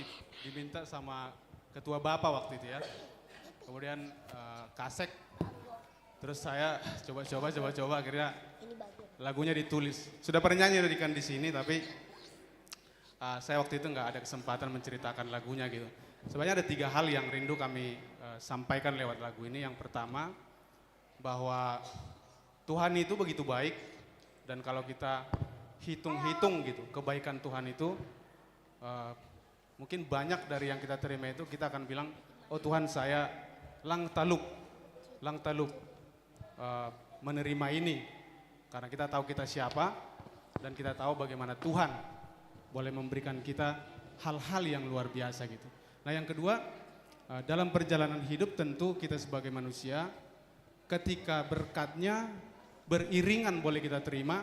diminta sama ketua Bapak waktu itu ya. Kemudian Kasek, terus saya coba akhirnya lagunya ditulis. Sudah pernah nyanyi di sini tapi saya waktu itu nggak ada kesempatan menceritakan lagunya gitu. Sebenarnya ada 3 hal yang rindu kami sampaikan lewat lagu ini. Yang pertama, bahwa Tuhan itu begitu baik dan kalau kita hitung-hitung gitu kebaikan Tuhan itu mungkin banyak dari yang kita terima itu kita akan bilang, oh Tuhan saya lang taluk menerima ini karena kita tahu kita siapa dan kita tahu bagaimana Tuhan boleh memberikan kita hal-hal yang luar biasa gitu. Nah yang kedua, dalam perjalanan hidup tentu kita sebagai manusia ketika berkatnya beriringan boleh kita terima,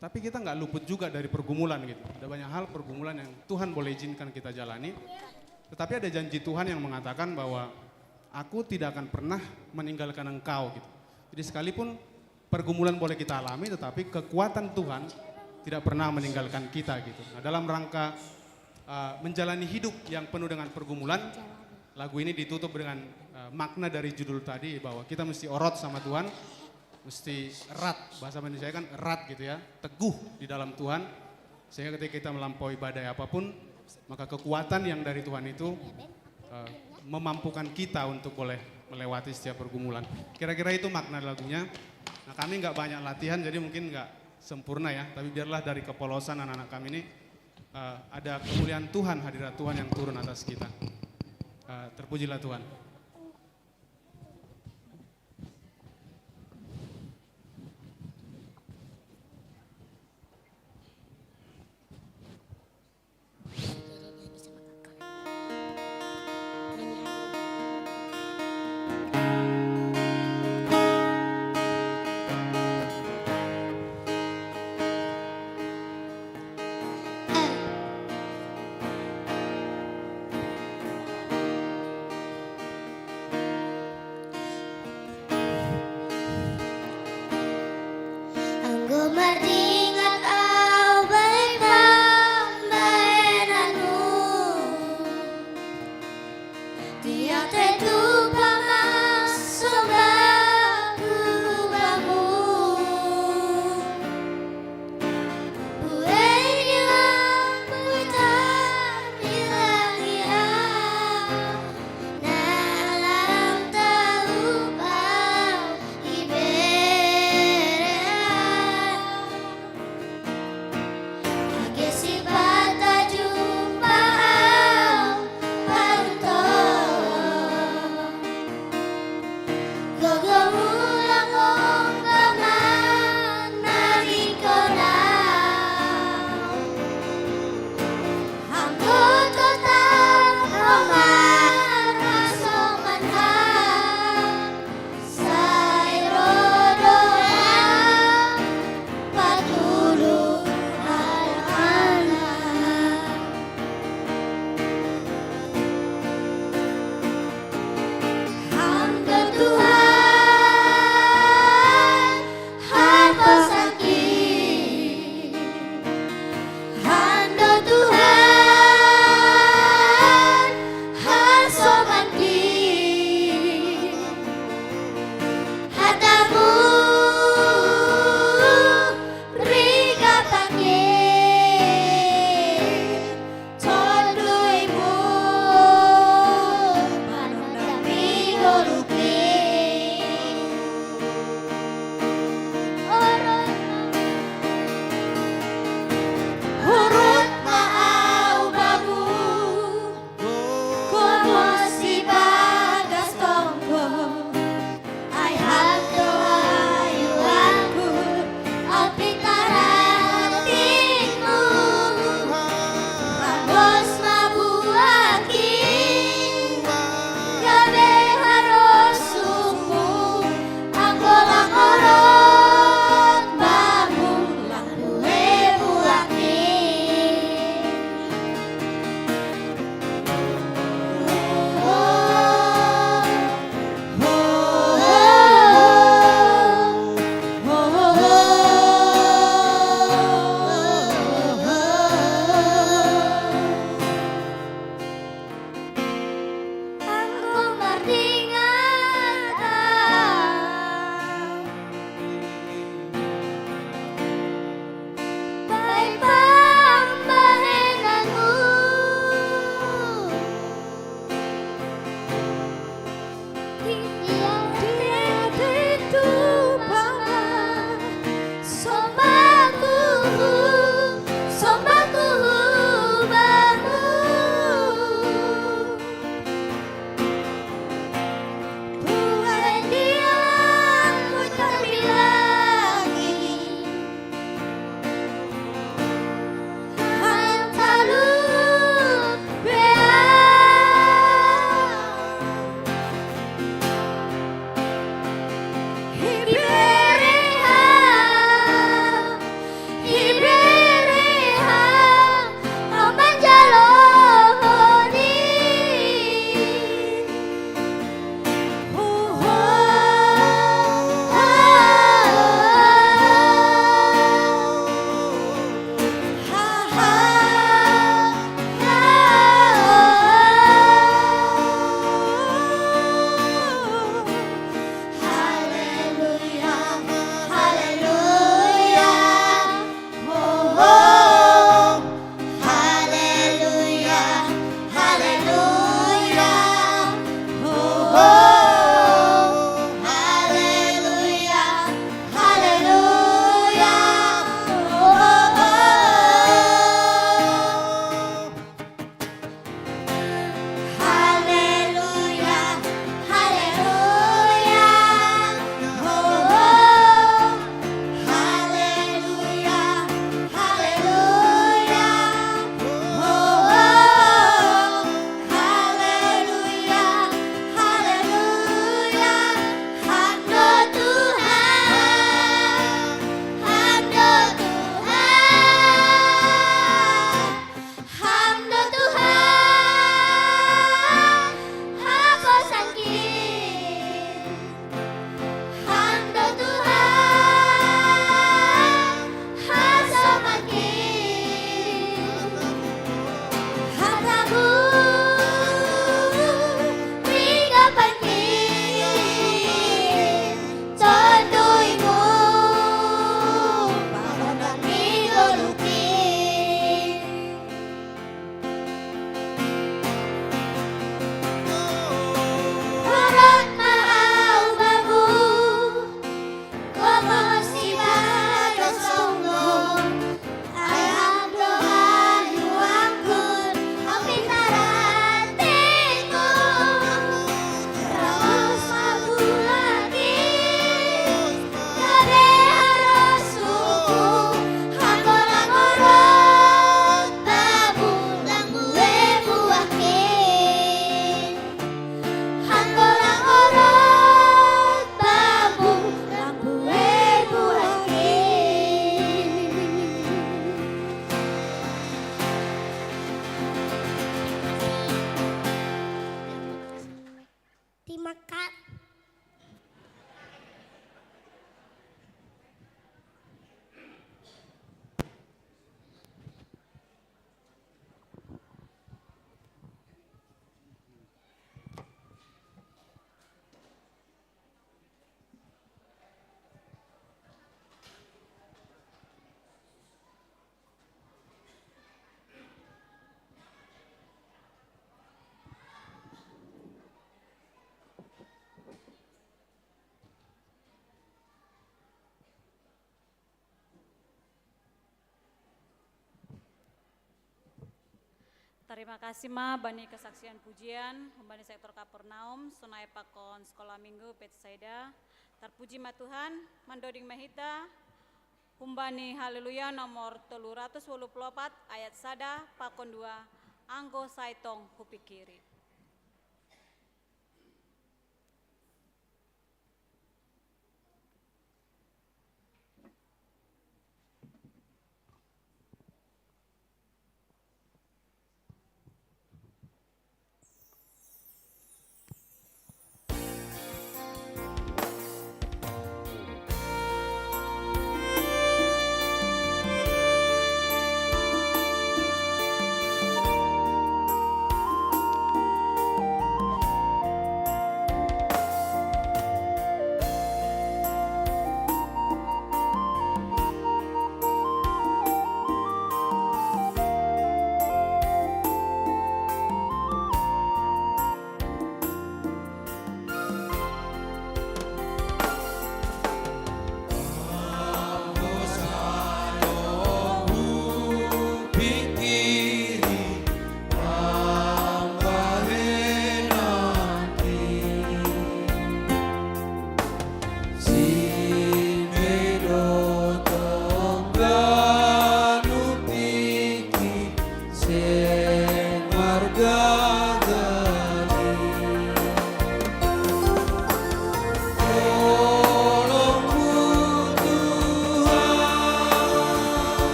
tapi kita nggak luput juga dari pergumulan gitu. Ada banyak hal pergumulan yang Tuhan boleh izinkan kita jalani. Tetapi ada janji Tuhan yang mengatakan bahwa aku tidak akan pernah meninggalkan engkau gitu. Jadi sekalipun pergumulan boleh kita alami, tetapi kekuatan Tuhan tidak pernah meninggalkan kita gitu. Nah dalam rangka menjalani hidup yang penuh dengan pergumulan, lagu ini ditutup dengan makna dari judul tadi bahwa kita mesti orot sama Tuhan. Mesti erat, bahasa Indonesia kan erat gitu ya, teguh di dalam Tuhan. Sehingga ketika kita melampaui badai apapun, maka kekuatan yang dari Tuhan itu memampukan kita untuk boleh melewati setiap pergumulan. Kira-kira itu makna lagunya. Nah kami nggak banyak latihan jadi mungkin nggak sempurna ya, tapi biarlah dari kepolosan anak-anak kami ini ada kemuliaan Tuhan, hadirat Tuhan yang turun atas kita. Terpujilah Tuhan. Bata jumpa au Terima kasih Ma Bani kesaksian pujian, Bani sektor Kapernaum, Sunai Pakon Sekolah Minggu Petsaida, terpuji ma Tuhan, Mandoding Mahita, Humbani Haleluya nomor 384 ayat sada Pakon 2, Anggo Saitong Kupikiri.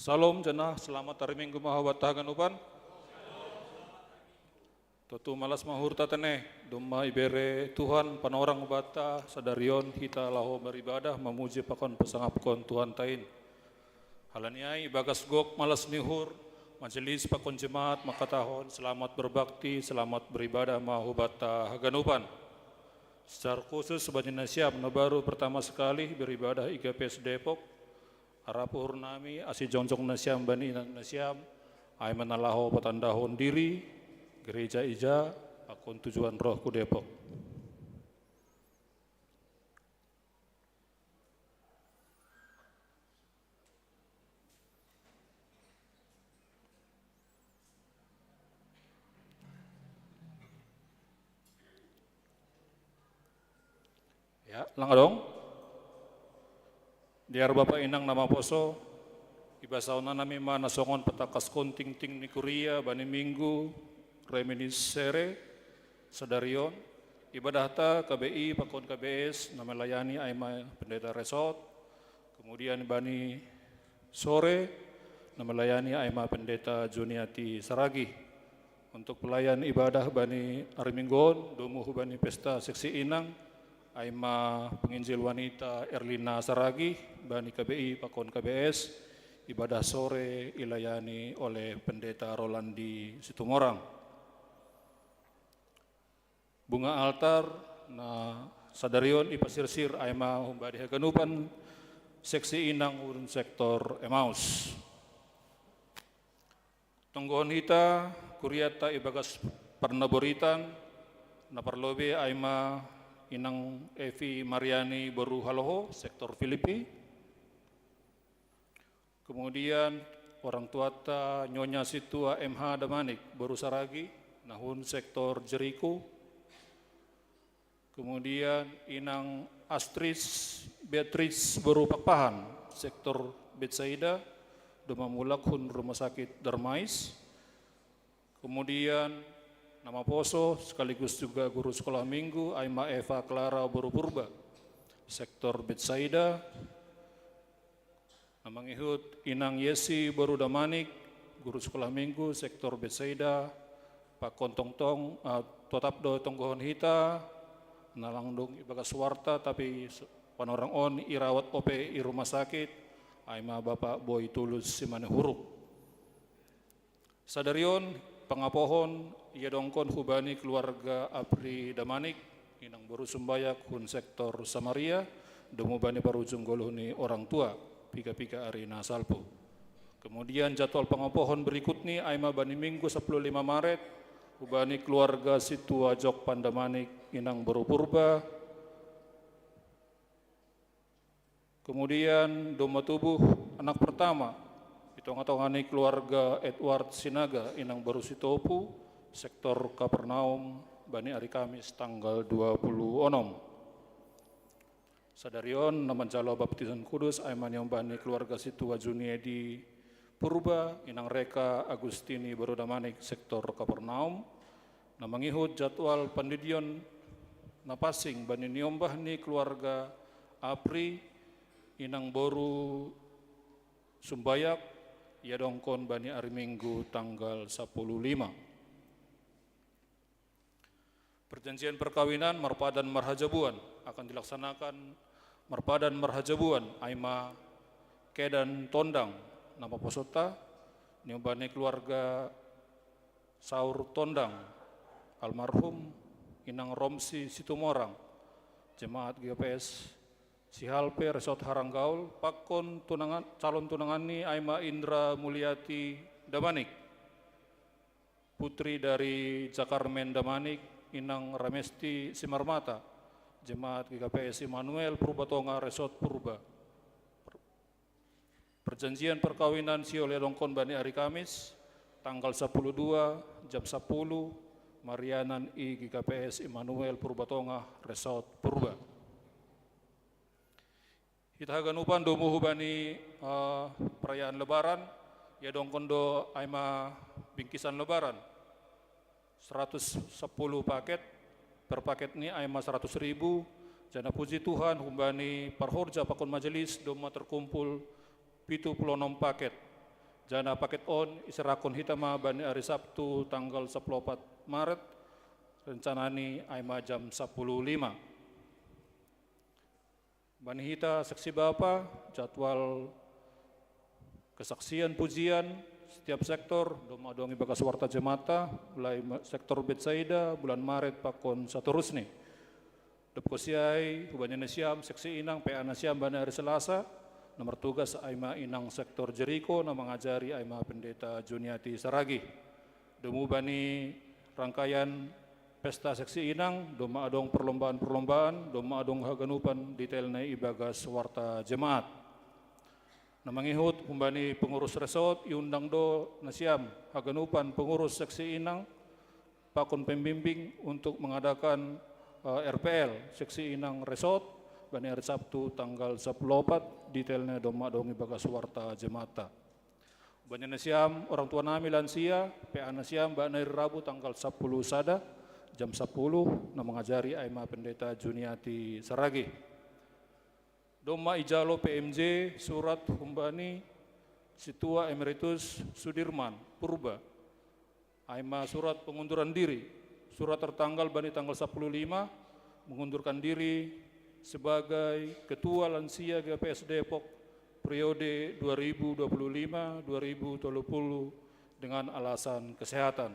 Salam jenah, selamat hari Minggu mahabat haganupan. Tutu malas mahurta teneh, dumma ibere Tuhan panorang bata sadarion hita laho beribadah memuji pakon pesangapkon Tuhan tain. Halaniai bagas gok malas nihur, majelis pakon jemaat makatahon selamat berbakti, selamat beribadah mahubata haganupan. Secara khusus sebanyak siap baru pertama sekali beribadah IGPS Depok. Harapu hurnami asi jonjong nasyam bani nasyam ay manalaho patandahon diri gereja ija akun tujuan rohku Depok. Ya, langkah dong. Diar Bapak Inang nama poso, ibasauna nami mana songon petakas konting ting ni kuria bani minggu reminiscere sadarion ibadah ta KBI pakon KBS nama layani aima pendeta resort, kemudian bani sore nama layani aima pendeta Juniati Saragi untuk pelayan ibadah bani Ariminggon domuh bani pesta seksi Inang aima penginjil wanita Erlina Saragi bani KBI pakon KBS ibadah sore ilayani oleh pendeta Rolandi Situmorang. Bunga altar na sadarion ipasirsir aima humbadi haganupan seksi Inang urun sektor Emmaus. Tonggohon hita kuriata ibagas parnaboritan na parlobe aima Inang Evi Mariani Baru Haloho, sektor Filipi. Kemudian orang tua ta Nyonya Situa MH Damanik Baru Saragi, Nahun sektor Jericho. Kemudian Inang Astris Beatrice Baru Pakpahan, sektor Betsaida, Domamulak Hun Rumah Sakit Darmais. Kemudian nama poso sekaligus juga guru sekolah minggu Aima Eva Clara Baru Purba, sektor Betsaida. Nama ngihut Inang Yesi Baru Damanik, guru sekolah minggu sektor Betsaida. Pak Kontong tetap do tonggohon hita, nalangdong ibagas warta tapi panorang on irawat OP i rumah sakit, Aima Bapak Boy Tulus Simane Huruf. Sadarion pangapohon ia dongkon hubani keluarga Apri Damanik Inang Baru Sumbayak hun sektor Samaria demu bani parujung golohni orang tua pika-pika Arina Salpo. Kemudian jadwal pangapohon berikutnya aima bani minggu 15 Maret hubani keluarga Situa Jok Pandamanik Inang Baru Purba. Kemudian doma tubuh anak pertama hitung-hitungani keluarga Edward Sinaga Inang Baru Sitopu sektor Kapernaum Bani Hari Kamis tanggal 20 onom. Sadarion naman jalo baptisan kudus aiman yang bani keluarga Situa Juniedi Purba Inang Reka Agustini Baru Damanik sektor Kapernaum. Namangihut jadwal pendidion napasing bani niombah ni keluarga Apri Inang Baru Sumbayak ia dongkon bani hari Minggu tanggal 15. Perjanjian perkawinan Marpadan Marhajabuan akan dilaksanakan Marpadan Marhajabuan Aima Kedan Tondang nama posota nyombane keluarga Saur Tondang almarhum Inang Romsi Situmorang jemaat GPS Sihalpe Resort Haranggaul pakon tunangan calon tunangani Aima Indra Mulyati Damanik putri dari Jakarmen Damanik Inang Ramesti Simarmata jemaat GKPS Immanuel Purbatonga Resort Purba. Perjanjian perkawinan si oleh dongkon bani hari Kamis tanggal 12 jam 10 Marianan I GKPS Immanuel Purbatonga Resort Purba. Kita ganupan do muhu bani perayaan lebaran ya dongkon do aima bingkisan lebaran 110 paket per paket ini aima 100.000 jana puji Tuhan humbani parhorja pakon majelis doma terkumpul 76 paket jana paket on isirakon hitama bani hari Sabtu tanggal 14 Maret rencanani aima jam 10.05. Bani hita saksi bapa jadwal kesaksian pujian setiap sektor doma dongi bagas warta jemata mulai sektor Betsaida bulan Maret pakon saterusni. Depkosiai hubanya nasiam seksi inang PA nasiam bani hari Selasa nomor tugas aima inang sektor Jeriko na mengajari aima pendeta Juniati Saragi. Demu bani rangkaian pesta seksi inang doma adong perlombaan-perlombaan doma adong haganupan detailnya ibagas warta jemaat. Na mangihut kumbani pengurus resort iundang do nasiam haganupan pengurus seksi inang pakon pembimbing untuk mengadakan RPL seksi inang resort bani hari Sabtu tanggal 14 detailnya doma adong ibagas warta jemaata. Bani nasiam orang tua nami lansia PA nasiam bani Rabu tanggal 10 sada jam 10 na mengajari aima pendeta Juniati Saragi. Doma ijalo PMJ surat humbani Situa Emeritus Sudirman Purba. Aima surat pengunduran diri. Surat tertanggal bani tanggal 15 mengundurkan diri sebagai Ketua Lansia GPS Depok periode 2025-2030 dengan alasan kesehatan.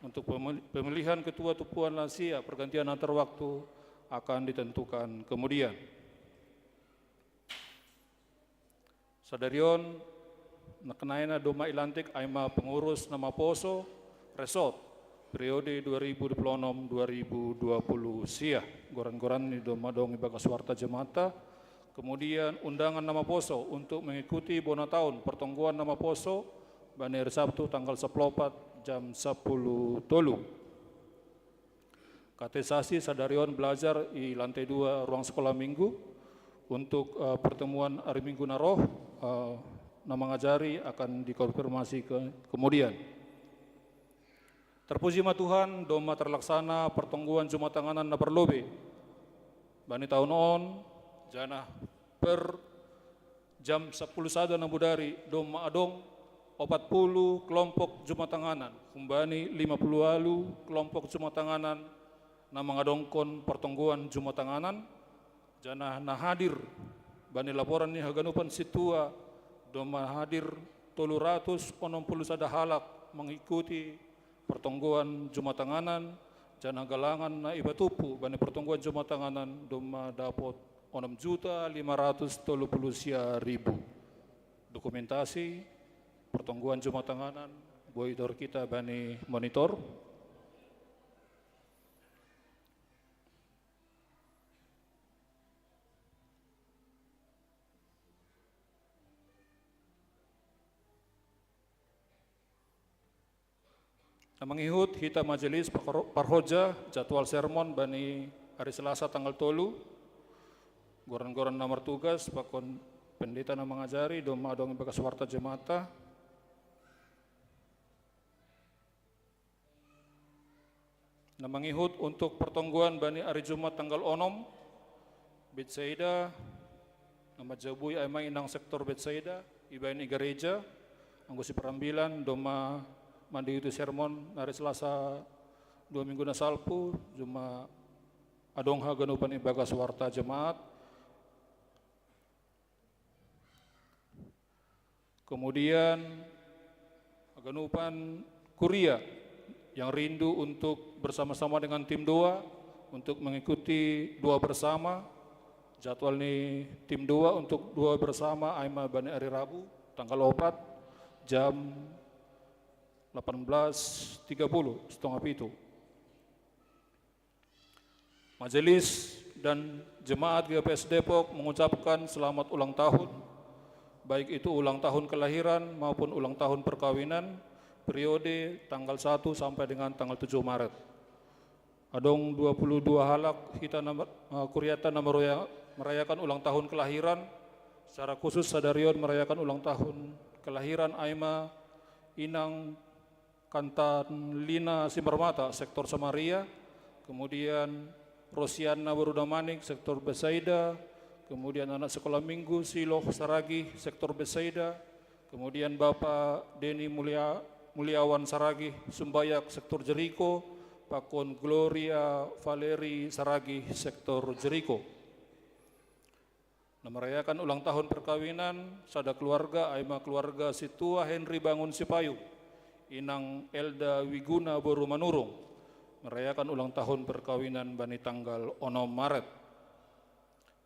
Untuk pemilihan Ketua Tupuan Lansia pergantian antar waktu akan ditentukan kemudian. Sadarion nakenaina doma ilantik aima pengurus nama poso resort periode 2026-2020 sia goran-goran ni doma dong ibagas warta jemaata. Kemudian undangan nama poso untuk mengikuti bona tahun pertongguan nama poso bani hari Sabtu tanggal 14 jam 10 tolu. Kateisasi sadarion belajar di lantai 2 ruang sekolah minggu. Untuk pertemuan hari Minggu naroh nama ngajari akan dikonfirmasi kemudian. Terpuji ma Tuhan doma terlaksana pertongguan Jumat tanganan na perlobe. Bani tahun on jana per jam 10 sada na budari doma adong 40 kelompok Jumat tanganan. Kumbani 50 alu kelompok Jumat tanganan na mengadongkon pertongguan Jumat tanganan. Jana na hadir bani laporan ni haganupan situa doma hadir 360 sada halak mengikuti pertongguan Jumat tanganan jana galangan na ibatupu bani pertongguan Jumat tanganan doma dapot 6.530.000 dokumentasi pertongguan Jumat tanganan boidor kita bani monitor. Mengihut hita majelis parhoja jadwal sermon bani hari Selasa tanggal 3 goran-goran nomor tugas pakon pendeta na mengajari doma adong ibagas warta jemaata. Na mengihut untuk pertongguan bani hari Jumat tanggal 6 Betsaida nama jabuy aima inang sektor Betsaida ibain gereja anggo si perambilan doma mandi itu sermon hari Selasa 2 minggu na salpu cuma adong haganupan ibagas warta jemaat. Kemudian haganupan kuria yang rindu untuk bersama-sama dengan tim doa untuk mengikuti doa bersama. Jadwal ini tim doa untuk doa bersama aima bani hari Rabu tanggal 4 jam 18.30 setengah pitu. Majelis dan jemaat GPS Depok mengucapkan selamat ulang tahun, baik itu ulang tahun kelahiran maupun ulang tahun perkawinan periode tanggal 1 sampai dengan tanggal 7 Maret. Adong 22 halak kita kuriata merayakan ulang tahun kelahiran. Secara khusus sadarion merayakan ulang tahun kelahiran aima inang Kantan Lina Simpermata, sektor Samaria, kemudian Rosiana Barudamanik, sektor Betsaida, kemudian anak sekolah minggu Siloh Saragi, sektor Betsaida, kemudian Bapak Denny Mulyawan Saragih Sumbayak sektor Jeriko, Pakon Gloria Valeri Saragih sektor Jeriko. Nah, merayakan ulang tahun perkawinan sada keluarga Aima keluarga Situa Henry Bangun Sipayu, Inang Elda Wiguna Boru Manurung, merayakan ulang tahun perkawinan bani tanggal 6 Maret.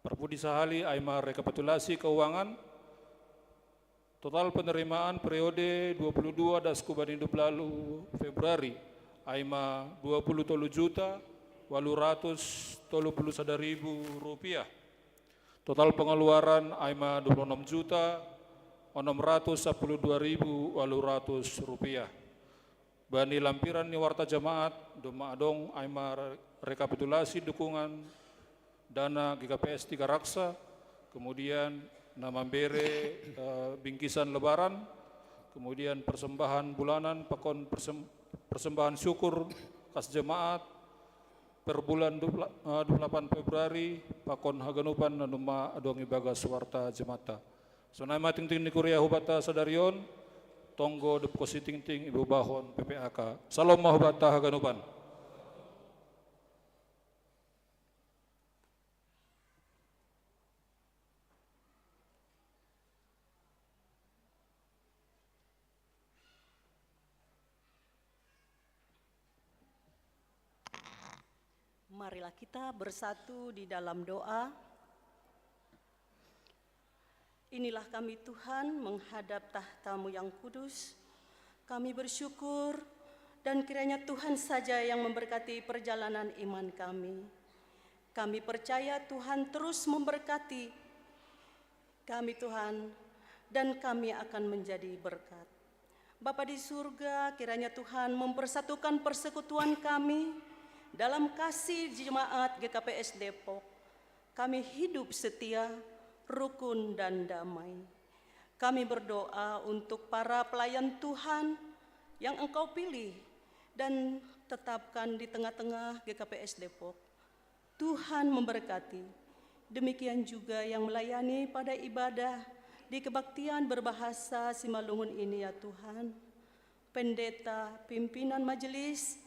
Perpudi sahali Aima rekapitulasi keuangan, total penerimaan periode 22 dasku bani 20 Februari Aima 20.831.000 rupiah. Total pengeluaran Aima 26.612.800 rupiah. Bani lampiran ni warta jamaat Doma Adong Aima rekapitulasi dukungan dana GKPS 3 Raksa, kemudian nama bere bingkisan lebaran, kemudian persembahan bulanan pakon persembahan syukur kas jemaat per bulan 28 Februari pakon haganupan nanuma adongi bagas warta jemata. Sonama ting-ting ni Korea hubata sadarion, tonggo depkosi ting-ting ibu bahon PPAK. Salam mahubata haganupan. Marilah kita bersatu di dalam doa. Inilah kami Tuhan menghadap tahta-Mu yang kudus. Kami bersyukur dan kiranya Tuhan saja yang memberkati perjalanan iman kami. Kami percaya Tuhan terus memberkati kami Tuhan, dan kami akan menjadi berkat. Bapa di surga, kiranya Tuhan mempersatukan persekutuan kami dalam kasih jemaat GKPS Depok. Kami hidup setia, rukun dan damai. Kami berdoa untuk para pelayan Tuhan yang Engkau pilih dan tetapkan di tengah-tengah GKPS Depok. Tuhan memberkati. Demikian juga yang melayani pada ibadah di kebaktian berbahasa Simalungun ini ya Tuhan. Pendeta, pimpinan majelis,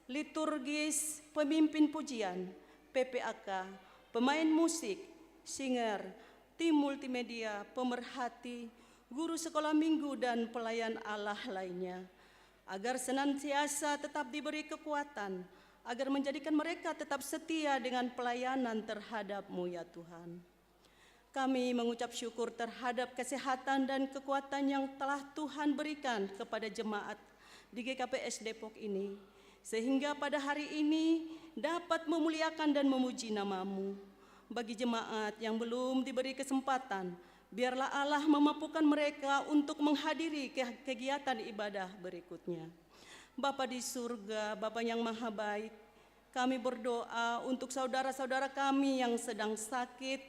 liturgis, pemimpin pujian, PPAK, pemain musik, singer, tim multimedia, pemerhati, guru sekolah minggu dan pelayan Allah lainnya, agar senantiasa tetap diberi kekuatan, agar menjadikan mereka tetap setia dengan pelayanan terhadap-Mu ya Tuhan. Kami mengucap syukur terhadap kesehatan dan kekuatan yang telah Tuhan berikan kepada jemaat di GKPS Depok ini, sehingga pada hari ini dapat memuliakan dan memuji nama-Mu. Bagi jemaat yang belum diberi kesempatan, biarlah Allah memampukan mereka untuk menghadiri kegiatan ibadah berikutnya. Bapa di surga, Bapa yang maha baik, kami berdoa untuk saudara-saudara kami yang sedang sakit,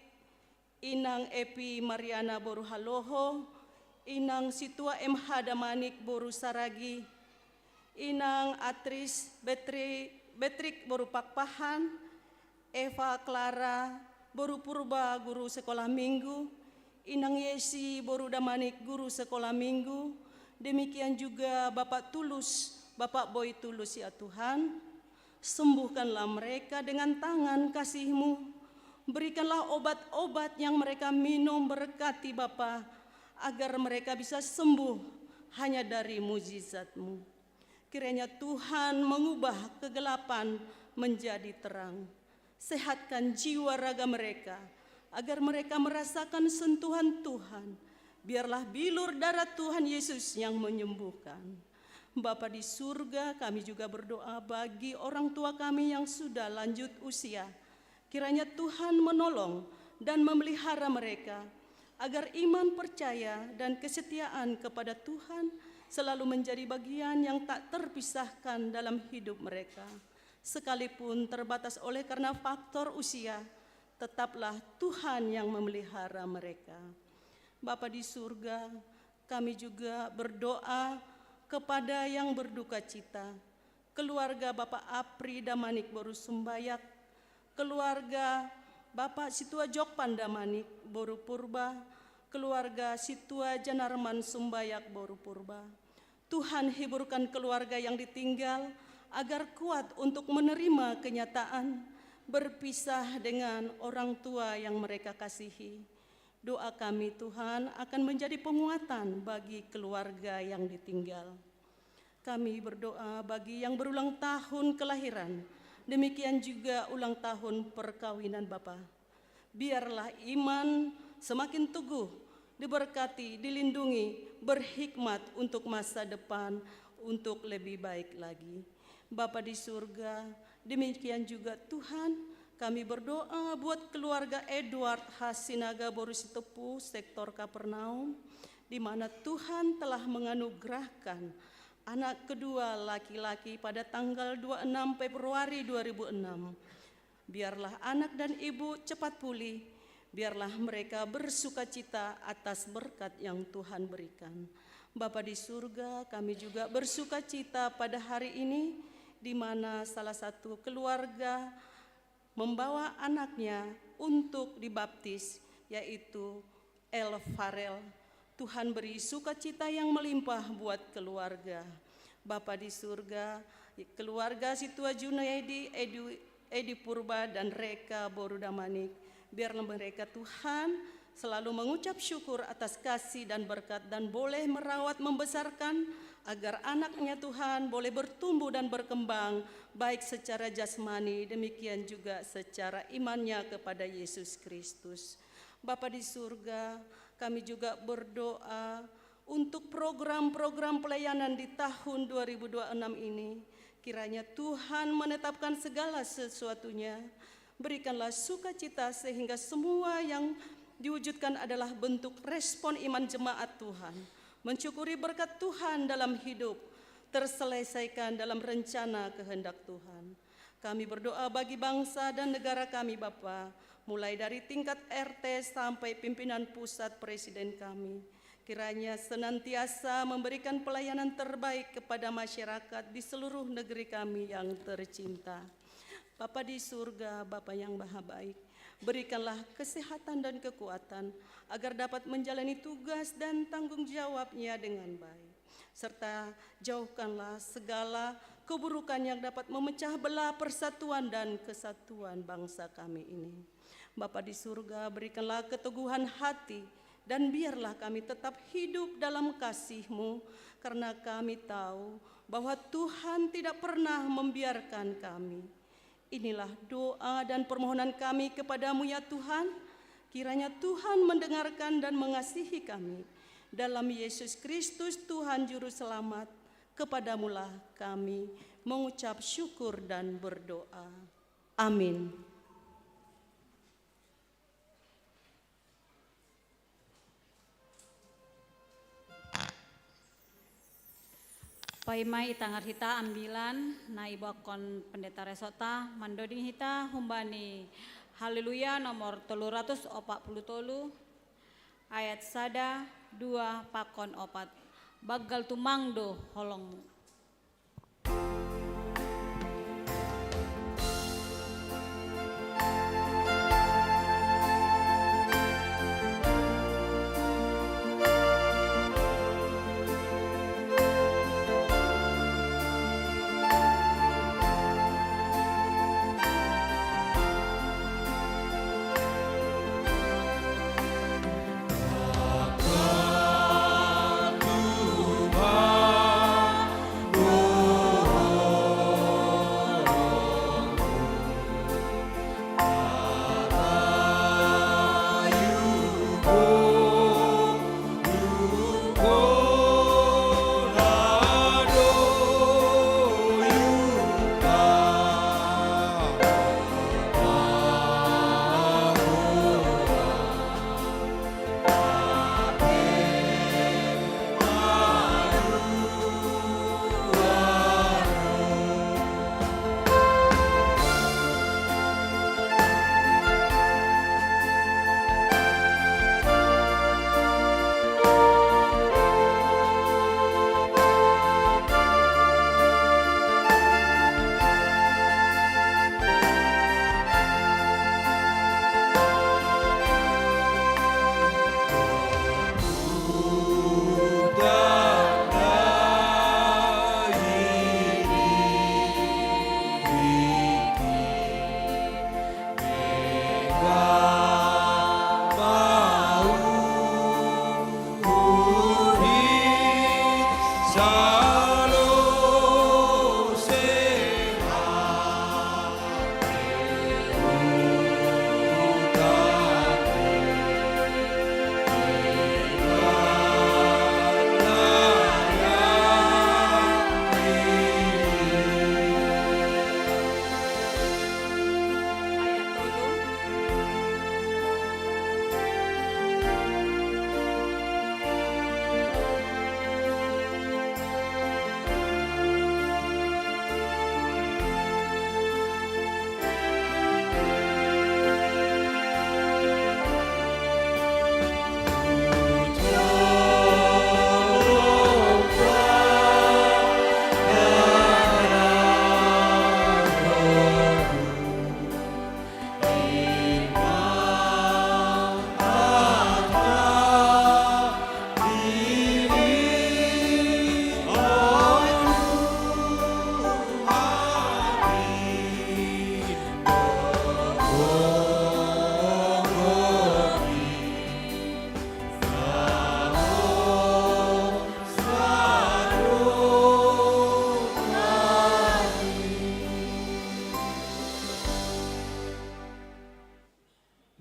Inang Epi Mariana Boru Haloho, Inang Situa MH Damanik Boru Saragi, Inang Atris Betrik Boru Pakpahan, Eva Clara Boru Purba Guru Sekolah Minggu, Inang Yesi Boru Damanik Guru Sekolah Minggu, demikian juga Bapak Tulus, Bapak Boy Tulus ya Tuhan. Sembuhkanlah mereka dengan tangan kasih-Mu, berikanlah obat-obat yang mereka minum, berkati Bapa, agar mereka bisa sembuh hanya dari mujizat-Mu. Kiranya Tuhan mengubah kegelapan menjadi terang. Sehatkan jiwa raga mereka, agar mereka merasakan sentuhan Tuhan. Biarlah bilur darah Tuhan Yesus yang menyembuhkan. Bapa di surga, kami juga berdoa bagi orang tua kami yang sudah lanjut usia. Kiranya Tuhan menolong dan memelihara mereka, agar iman, percaya, dan kesetiaan kepada Tuhan selalu menjadi bagian yang tak terpisahkan dalam hidup mereka. Sekalipun terbatas oleh karena faktor usia, tetaplah Tuhan yang memelihara mereka. Bapa di surga, kami juga berdoa kepada yang berduka cita, keluarga Bapak Apri Damanik Boru Sumbayak, keluarga Bapak Situa Jokpan Damanik Boru Purba, keluarga Situa Janarman Sumbayak Boru Purba. Tuhan hiburkan keluarga yang ditinggal agar kuat untuk menerima kenyataan berpisah dengan orang tua yang mereka kasihi. Doa kami Tuhan akan menjadi penguatan bagi keluarga yang ditinggal. Kami berdoa bagi yang berulang tahun kelahiran, demikian juga ulang tahun perkawinan Bapa. Biarlah iman semakin teguh, diberkati, dilindungi, berhikmat untuk masa depan, untuk lebih baik lagi. Bapa di surga, demikian juga Tuhan, kami berdoa buat keluarga Edward Hasinaga Borusitepu, sektor Kapernaum, di mana Tuhan telah menganugerahkan anak kedua laki-laki pada tanggal 26 Februari 2006. Biarlah anak dan ibu cepat pulih, biarlah mereka bersukacita atas berkat yang Tuhan berikan. Bapa di surga, kami juga bersukacita pada hari ini, di mana salah satu keluarga membawa anaknya untuk dibaptis, yaitu El Farel. Tuhan beri sukacita yang melimpah buat keluarga. Bapa di surga, keluarga Situa Junaidi, Edi Purba dan Reka Borudamanik, biarlah mereka Tuhan selalu mengucap syukur atas kasih dan berkat dan boleh merawat membesarkan agar anaknya Tuhan boleh bertumbuh dan berkembang baik secara jasmani demikian juga secara imannya kepada Yesus Kristus. Bapa di surga, kami juga berdoa untuk program-program pelayanan di tahun 2026 ini. Kiranya Tuhan menetapkan segala sesuatunya. Berikanlah sukacita sehingga semua yang diwujudkan adalah bentuk respon iman jemaat Tuhan. Mensyukuri berkat Tuhan dalam hidup, terselesaikan dalam rencana kehendak Tuhan. Kami berdoa bagi bangsa dan negara kami Bapa, mulai dari tingkat RT sampai pimpinan pusat presiden kami. Kiranya senantiasa memberikan pelayanan terbaik kepada masyarakat di seluruh negeri kami yang tercinta. Bapa di surga, Bapa yang Maha Baik, berikanlah kesehatan dan kekuatan agar dapat menjalani tugas dan tanggung jawabnya dengan baik. Serta jauhkanlah segala keburukan yang dapat memecah belah persatuan dan kesatuan bangsa kami ini. Bapa di surga, berikanlah keteguhan hati dan biarlah kami tetap hidup dalam kasih-Mu, karena kami tahu bahwa Tuhan tidak pernah membiarkan kami. Inilah doa dan permohonan kami kepadamu ya Tuhan. Kiranya Tuhan mendengarkan dan mengasihi kami. Dalam Yesus Kristus Tuhan Juru Selamat, kepadamulah kami mengucap syukur dan berdoa. Amin. Paimai itangar hita ambilan na ibakon pendeta resota mandoding hita humbani haleluya nomor 340 ayat sada 2 pakon 4 bagal tumangdo holongmu.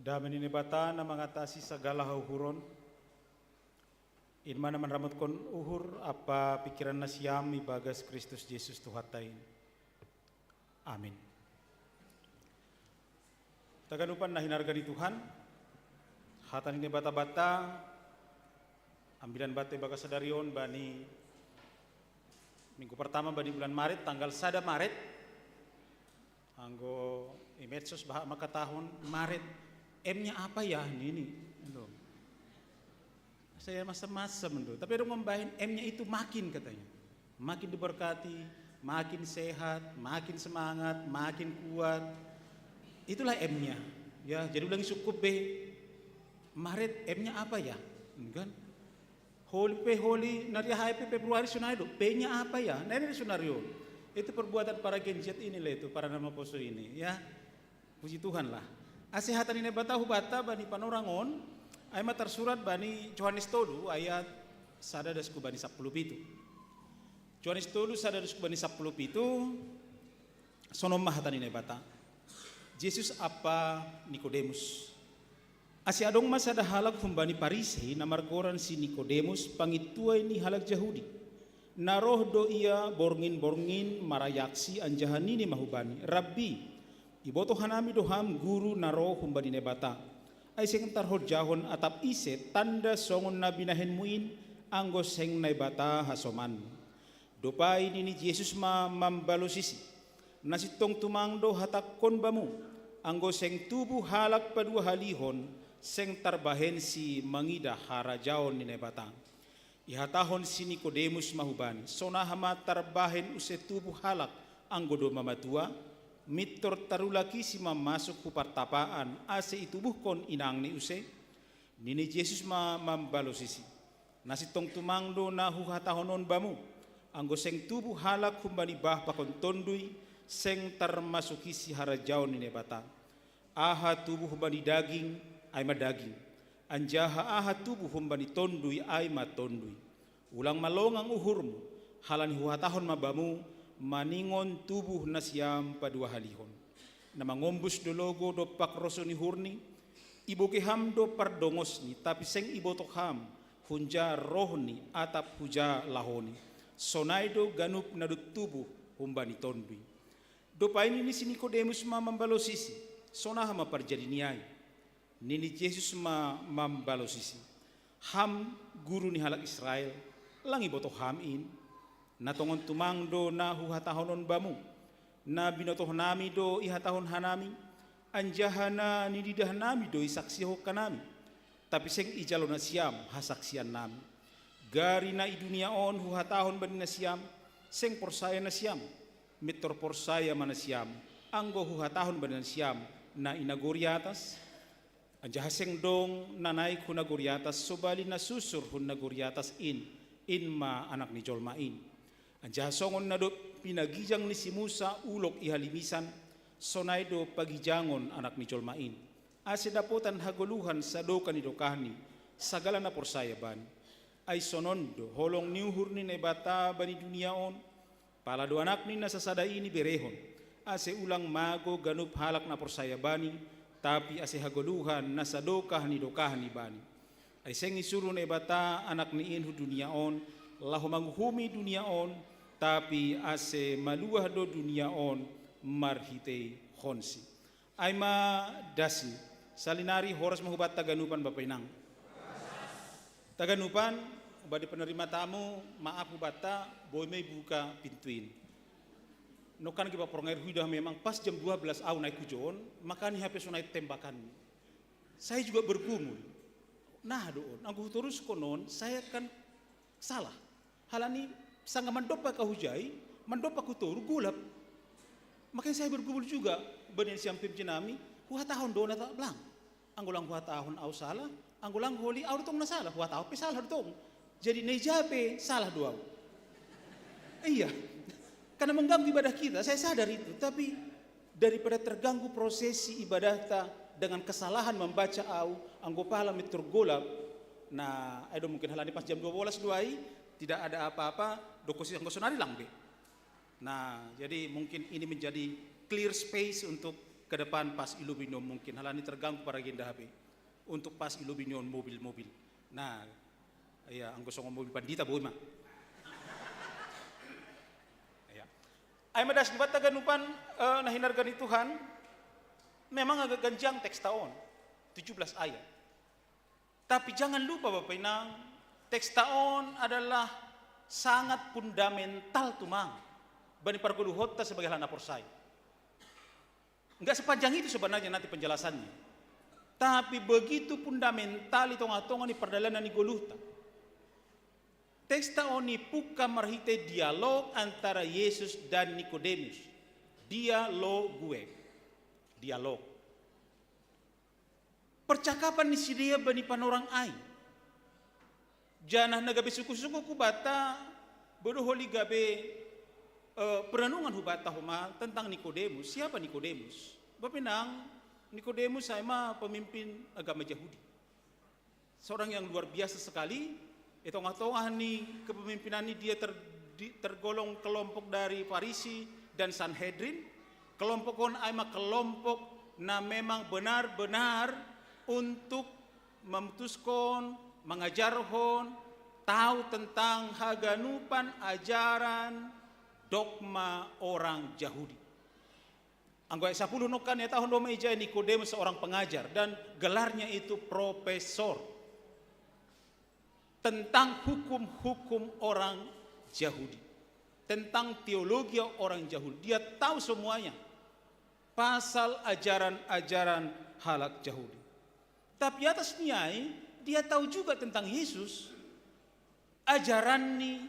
Damen ini bata na mengatasi segala hauhuron. In mana menramutkan uhur apa pikiran nasiam ibagas Kristus Yesus Tuhatain. Amin. Taganupan na hinarga ni Tuhan. Hatan ini bata-bata. Ambilan bata ibagas sadarion bani minggu pertama bani bulan Maret tanggal 1 Maret. Anggo medsos bahak maka tahun Maret. M-nya apa ya ini? Saya masam-masam, tapi ada membahin M-nya itu makin katanya, makin diberkati, makin sehat, makin semangat, makin kuat. Itulah M-nya. Ya, jadi ulangi cukup B. Maret M-nya apa ya? Kan? Holy nariah HP Februari sunaido. P-nya apa ya? Nah ini sunario. Itu perbuatan para Gen Z ini lah itu, para nama poso ini. Ya, puji Tuhan lah. Asehatan ini bata hubata bani panorangon ayat tersurat bani Yohanes tolu ayat 1 dasku bani 10 pitu. Yohanes tolu 1 dasku bani 10 pitu sonom mahatan ini bata. Yesus apa Nikodemus. Asiadong mas ada halak humbani Parisi namargoran si Nikodemus pangitua ini halak Yahudi. Naroh do ia borngin marayaksi anjahanini mahubani. Rabbi iboto hanami doham guru naro humbani nebata. Ay seng tarhod jahon atap ise tanda songon nabi nahen muin anggo seng nebata hasoman. Dopai nini Yesus mambalosisi. Nasitong tumangdo hatakon bamu. Anggo seng tubuh halak padua halihon seng tarbahen si mangida harajaon ni nebata. Ihatahon si Nikodemus mahubani. Sonahama tarbahen use tubuh halak anggo do mamatua. Mitor tarulaki si masuk ku partapaan ase itubuh kon inang ni use nini Yesus mambalosisi nasi tong tumangdo na huhatahonon bamu anggo seng tubuh halak humbani bah pakon tondui seng termasuki si harajaon ni nebata aha tubuh humbani daging ay madaging anjaha aha tubuh humbani tondui ay matondui ulang malongang uhurmu halani huhatahon mabamu maningon tubuh nasiam padua halihon na mangombus do logo do pakroso ni hurni iboke ham do pardongos ni tapi seng ibotok ham hunja rohni atap huja lahoni sonaido ganup nadut tubuh humbani tondui do paini ni si Nikodemus mambalosisi sonah ma parjadi niai nini Yesus mambalosisi ham guru ni halak Israel langi botok ham in natongon tumangdo na huhatahonon bamu na binotoh nami do ihatahon hanami anjahana nididah nami do isaksiho kanami tapi seng ijalo na siam hasaksian nami gari na idunia on huhatahon bani na siam seng porsaya na siam mitor porsaya mana siam anggo huhatahon bani na siam na inagori atas anjaha seng dong nanai kunagori atas sobali na susur hunagori atas inma anak ni jolmain anjaha songon na do pinagijang ni si Musa ulok ihalimisan sonay do pagijangon anak ni Jolmain. Ase dapotan hagoluhan sa do kanidokahni sagala na porsaya bani. Ay sonon do holong niuhur ni nebata bani duniaon pala do anak ni nasasada ini berehon. Ase ulang mago ganup halak na porsaya bani tapi ase hagoluhan nasa dokahni bani. Ay seng isuru nebata anak ni inhu duniaon lahu manguhumi duniaon tapi ase maluah do dunia on marhite khonsi aima dasi salinari horas mahubat taganupan bapainang taganupan badi penerima tamu maaf hubata boy may buka pintuin nokan kiba pronger huida memang pas jam 12 au naik kujon makani HP sunai tembakan saya juga bergumul nah doon ang terus konon saya kan salah halani sangga mandopa kahujai, mandopa kutur gulap. Makanya saya bergumul juga benin siam pim jenami, huhatahon do na tak blang. Anggulang huhatahon au salah, anggulang holi au tong na salah, huhatahon pe salah tong. Jadi nejape salah doa. Iya. Karena mengganggu ibadah kita, saya sadar itu, tapi daripada terganggu prosesi ibadah ta dengan kesalahan membaca au anggo pahala mitur golap. Nah, edo mungkin halani pas jam 12 duai tidak ada apa-apa dokusi anggo sonari lang be. Nah, jadi mungkin ini menjadi clear space untuk ke depan pas iluminium mungkin. Hal ini terganggu para agenda HP untuk pas iluminium mobil-mobil. Nah, ya anggo songo mobil pandita boy mah. Ya. Ay madas di bata ganupan nah hinargani Tuhan memang agak ganjang teks taon 17 ayat. Tapi jangan lupa Bapak Inang, teks taon adalah sangat fundamental tumang bani parguluhota sebagai lana porsai. Enggak sepanjang itu sebenarnya nanti penjelasannya. Tapi begitu fundamental itu ngatongan di perdalanan ni goluhta. Teks taon ni puka marhite dialog antara Yesus dan Nikodemus. Dialog. Percakapan ni si dia bani panorang ai. Janah nagabe suku-suku ku bata bodoholi gabe perenungan hubata huma tentang Nikodemus. Siapa Nikodemus? Bapinang Nikodemus saya mah pemimpin agama Yahudi. Seorang yang luar biasa sekali. Itu ngatoh nih kepemimpinan ini dia tergolong kelompok dari Farisi dan Sanhedrin. Kelompok kon aima kelompok na memang benar-benar untuk memutuskan, mengajarkan, tahu tentang haganupan ajaran dogma orang Yahudi. Anggo 10 nokan ya tahun 2 meja Nikodemus seorang pengajar dan gelarnya itu profesor tentang hukum-hukum orang Yahudi, tentang teologi orang Yahudi. Dia tahu semuanya pasal ajaran-ajaran halak Yahudi. Tapi atas niai dia tahu juga tentang Yesus, ajaran ni,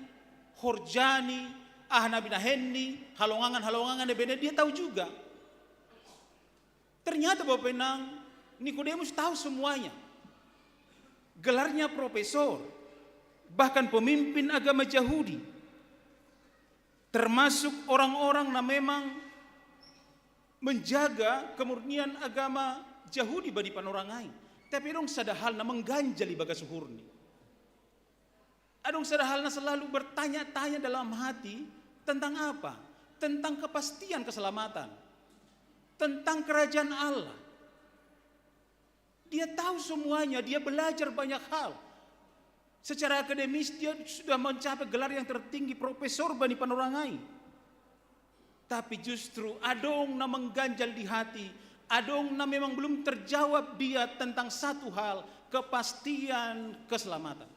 horjani, nabi nahenni, halongangan dia tahu juga. Ternyata Bapak Inang, Nikodemus tahu semuanya. Gelarnya profesor, bahkan pemimpin agama Yahudi. Termasuk orang-orang yang memang menjaga kemurnian agama Yahudi bagi panorangai. Tapi dong sadahal na mengganjali baga suhurni. Adong sadahal na selalu bertanya-tanya dalam hati tentang apa? Tentang kepastian keselamatan. Tentang kerajaan Allah. Dia tahu semuanya, dia belajar banyak hal. Secara akademis dia sudah mencapai gelar yang tertinggi profesor bani panorangai. Tapi justru adong na mengganjal di hati, adong na memang belum terjawab dia tentang satu hal, kepastian keselamatan.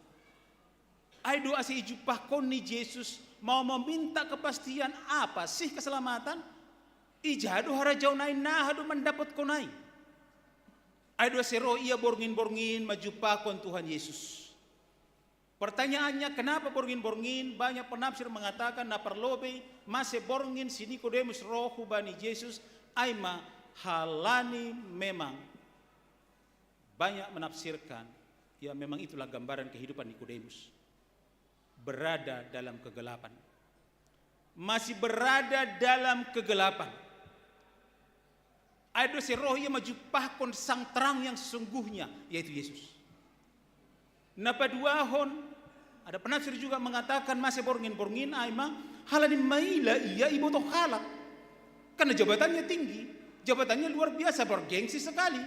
Ay doa si ijupah koni Yesus mau meminta kepastian apa sih keselamatan? Ijadu harajau nai nahadu mendapat konai. Ay doa sero ia borngin majupah kon Tuhan Yesus. Pertanyaannya kenapa borngin? Banyak penafsir mengatakan na perlobe masih borngin si Nikodemus rohu bani Yesus aima halani memang banyak menafsirkan ya memang itulah gambaran kehidupan Nikodemus. Berada dalam kegelapan. Masih berada dalam kegelapan. Ada si roh yang majupahkon sang terang yang sesungguhnya yaitu Yesus. Napa duahon ada penafsir juga mengatakan masih borngin aima halani maila iya ibu toh halak. Karena jabatannya tinggi, jabatannya luar biasa, bergengsi sekali.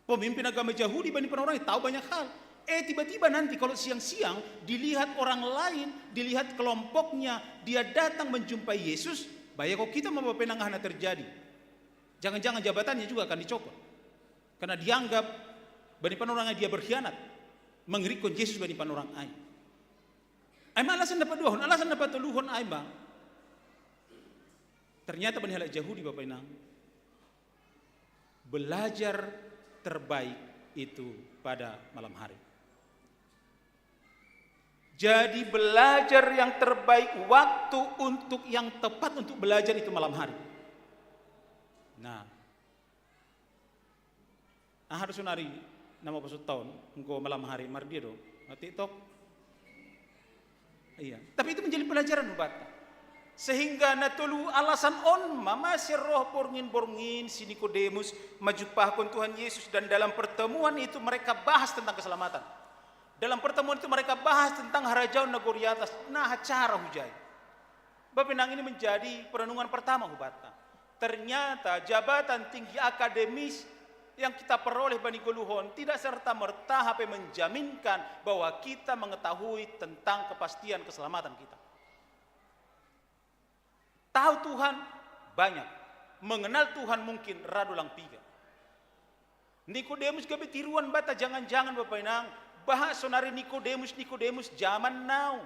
Pemimpin agama Yahudi bani orang tahu banyak hal. Tiba-tiba nanti kalau siang-siang dilihat orang lain, dilihat kelompoknya, dia datang menjumpai Yesus, bahaya kok kita mau penangahana terjadi. Jangan-jangan jabatannya juga akan dicopot. Karena dianggap bani orang dia berkhianat, mengerikan Yesus bani orang ai. Aima alasan dapat duahon, alasan dapat tuluhon aima. Ternyata bani halak Yahudi Bapak Inang belajar terbaik itu pada malam hari. Jadi belajar yang terbaik, waktu untuk yang tepat untuk belajar itu malam hari. Nah, harus sunari nama pasut tahun engkau malam hari mardido TikTok. Iya, tapi itu menjadi pelajaran ubata. Sehingga natulu alasan mama si roh borngin si Nikodemus majupahkon Tuhan Yesus, dan dalam pertemuan itu mereka bahas tentang keselamatan. Dalam pertemuan itu mereka bahas tentang harajau nagori atas, nah cara hujai. Bapinang ini menjadi perenungan pertama hubata. ternyata jabatan tinggi akademis yang kita peroleh Bani Goluhon tidak serta-merta menjaminkan bahwa kita mengetahui tentang kepastian keselamatan kita. Tahu Tuhan banyak, mengenal Tuhan mungkin radulang tiga. Nikodemus gabe tiruan bata jangan-jangan Bapak Inang bahas sonari Nikodemus zaman now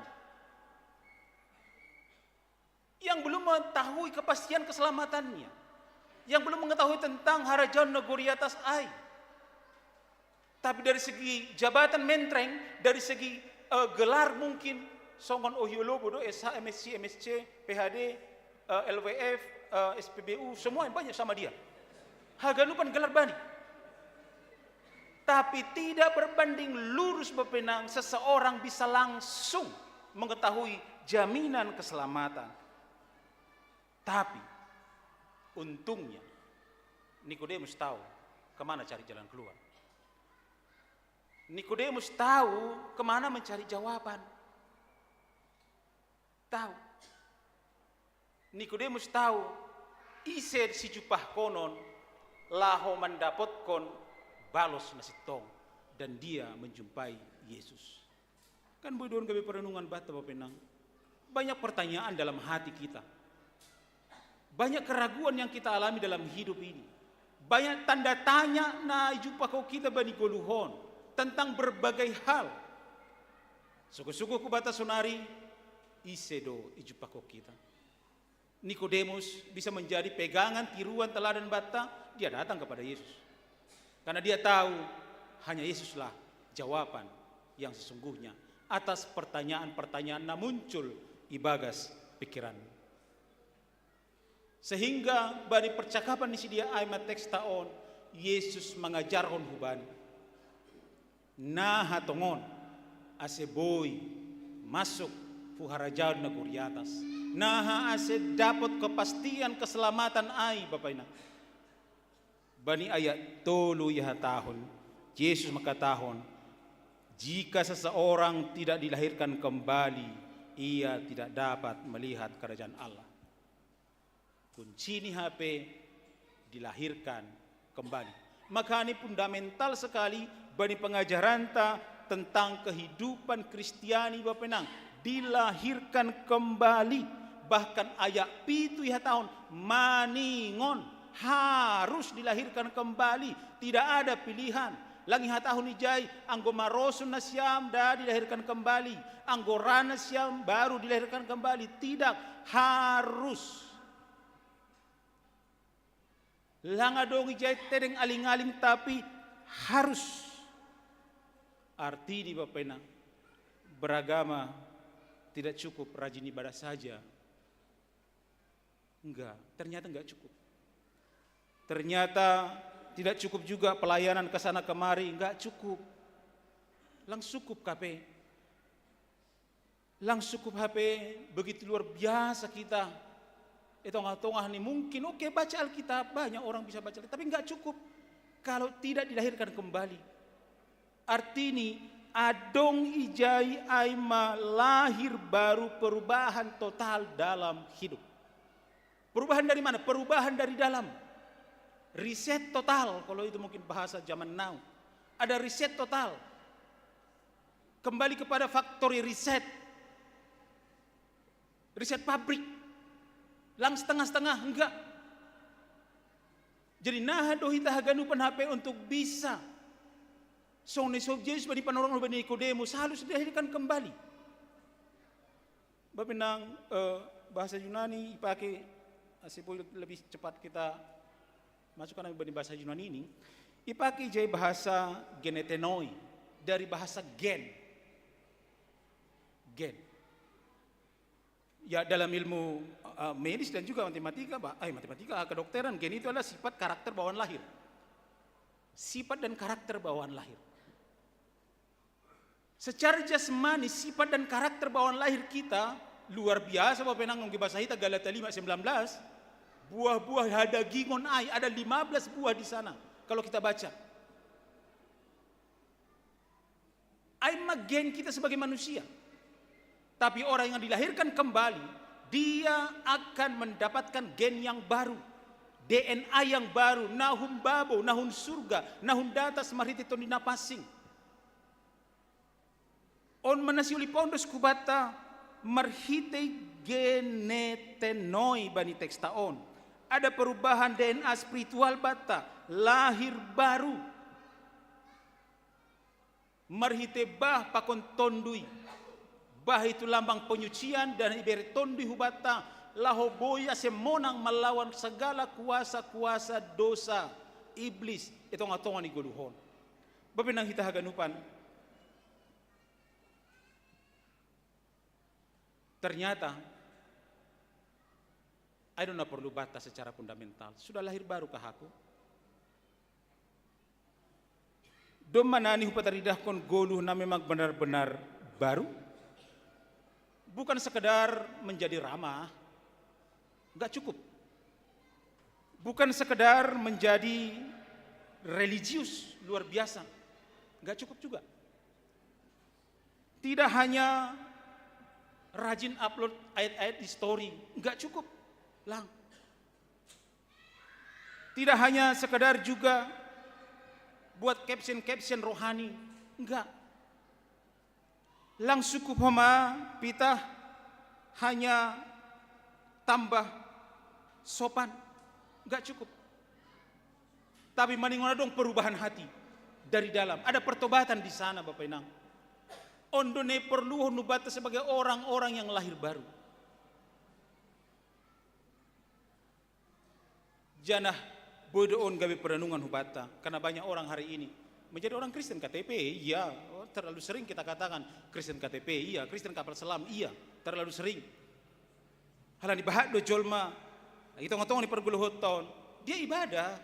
yang belum mengetahui kepastian keselamatannya, yang belum mengetahui tentang harajan negeri atas air. Tapi dari segi jabatan mentreng, dari segi gelar mungkin songon ohiolobo do SH, MSc, MSc, PhD, LWF, SPBU, semua yang banyak sama dia. Haganupan gelar bani. Tapi tidak berbanding lurus bepenang seseorang bisa langsung mengetahui jaminan keselamatan. Tapi untungnya Nikodemus tahu kemana cari jalan keluar. Nikodemus tahu kemana mencari jawaban. Tahu. Nikodemus tahu ise si jupah konon laho mendapatkan balos nasi tong dan dia menjumpai Yesus. Kan bodoh gabe perenungan bata Bapenang. Banyak pertanyaan dalam hati kita. Banyak keraguan yang kita alami dalam hidup ini. Banyak tanda tanya na jumpa kau kita Bani Goluhon tentang berbagai hal. Suku-suku ku bata sonari isedo ijumpa kau kita. Nikodemus bisa menjadi pegangan tiruan teladan bata, dia datang kepada Yesus. Karena dia tahu hanya Yesuslah jawaban yang sesungguhnya atas pertanyaan-pertanyaan yang muncul di bagas pikiran. Sehingga bani percakapan di dia aimat teks taon Yesus mengajarkan hubani. Nah hatongon ase boy masuk fuharajal negeri atas. Nah ase dapat kepastian keselamatan ai Bapak Ina. Bani ayat tolu ya tahun Yesus mengatakan jika seseorang tidak dilahirkan kembali ia tidak dapat melihat kerajaan Allah. Kunci ni HP dilahirkan kembali. Maka ini fundamental sekali bani pengajaran tentang kehidupan Kristiani Bapak Nang. Dilahirkan kembali. Bahkan ayat pitu ya tahun maningon harus dilahirkan kembali. Tidak ada pilihan. Langi hatahun ijai anggo marosun nasyam dah dilahirkan kembali. Anggo rana syam baru dilahirkan kembali. Tidak, harus. Langa dong ijai tereng aling-aling tapi harus. Arti di Bapak Ina beragama tidak cukup rajin ibadah saja. Enggak, ternyata enggak cukup. Ternyata tidak cukup juga pelayanan ke sana kemari, enggak cukup. Lang cukup KP. Lang cukup HP begitu luar biasa kita. Tengah-tengah nih mungkin oke baca Alkitab, banyak orang bisa baca, tapi enggak cukup kalau tidak dilahirkan kembali. Artinya adong ijai aima lahir baru perubahan total dalam hidup. Perubahan dari mana? Perubahan dari dalam. Riset total, kalau itu mungkin bahasa zaman now. Ada riset total. Kembali kepada factory riset. Riset pabrik. Lang setengah-setengah, enggak. Jadi nah dohita haganupan HP untuk bisa Sone Yesus bani panorong bani Nikodemus harus dilahirkan kembali. Bapak Nang bahasa Yunani dipakai supaya lebih cepat kita masukkan bani bahasa Yunani ini. Dipakai jadi bahasa genetenoi dari bahasa gen. Gen. Ya dalam ilmu medis dan juga matematika, kedokteran, gen itu adalah sifat karakter bawaan lahir. Sifat dan karakter bawaan lahir. Secara jasmani sifat dan karakter bawaan lahir kita luar biasa. Bapak Nang ngomong bahasa kita Galatia 5:19, buah-buah ada gingon ai, ada 15 buah di sana kalau kita baca. Ai gen kita sebagai manusia. Tapi orang yang dilahirkan kembali, dia akan mendapatkan gen yang baru. DNA yang baru, nahun babo, nahun surga, nahun datas marhiti ton dinapasing. On manasiuli pondos kubata marhite genetenoi bani tekstaon. Ada perubahan DNA spiritual bata, lahir baru. Marhite bah pakon tondui. Bah itu lambang penyucian dan iberi tondui hubata. Lahoboya semonang melawan segala kuasa-kuasa dosa iblis. Itu ngatongan ni goluhon. Bapak nang hita haganupan. Ternyata I don't perlu batas secara fundamental. Sudah lahir baru kah aku? Dom manani hupataridah kon goluh na memang benar-benar baru? Bukan sekedar menjadi ramah, enggak cukup. Bukan sekedar menjadi religius luar biasa, enggak cukup juga. Tidak hanya rajin upload ayat-ayat di story, enggak cukup. Lang. Tidak hanya sekedar juga buat caption-caption rohani, enggak. Lang suku homa pita hanya tambah sopan, enggak cukup. Tapi maningon dong perubahan hati dari dalam. Ada pertobatan di sana Bapak Inang. Ondone perlu nubata sebagai orang-orang yang lahir baru. Janah bodoon gawe perenungan hubata, karena banyak orang hari ini menjadi orang Kristen KTP, iya, terlalu sering kita katakan Kristen KTP, iya, Kristen kapal selam, iya, terlalu sering. Halani bahak do jolma, kita ngotong di perguluh tahun, dia ibadah,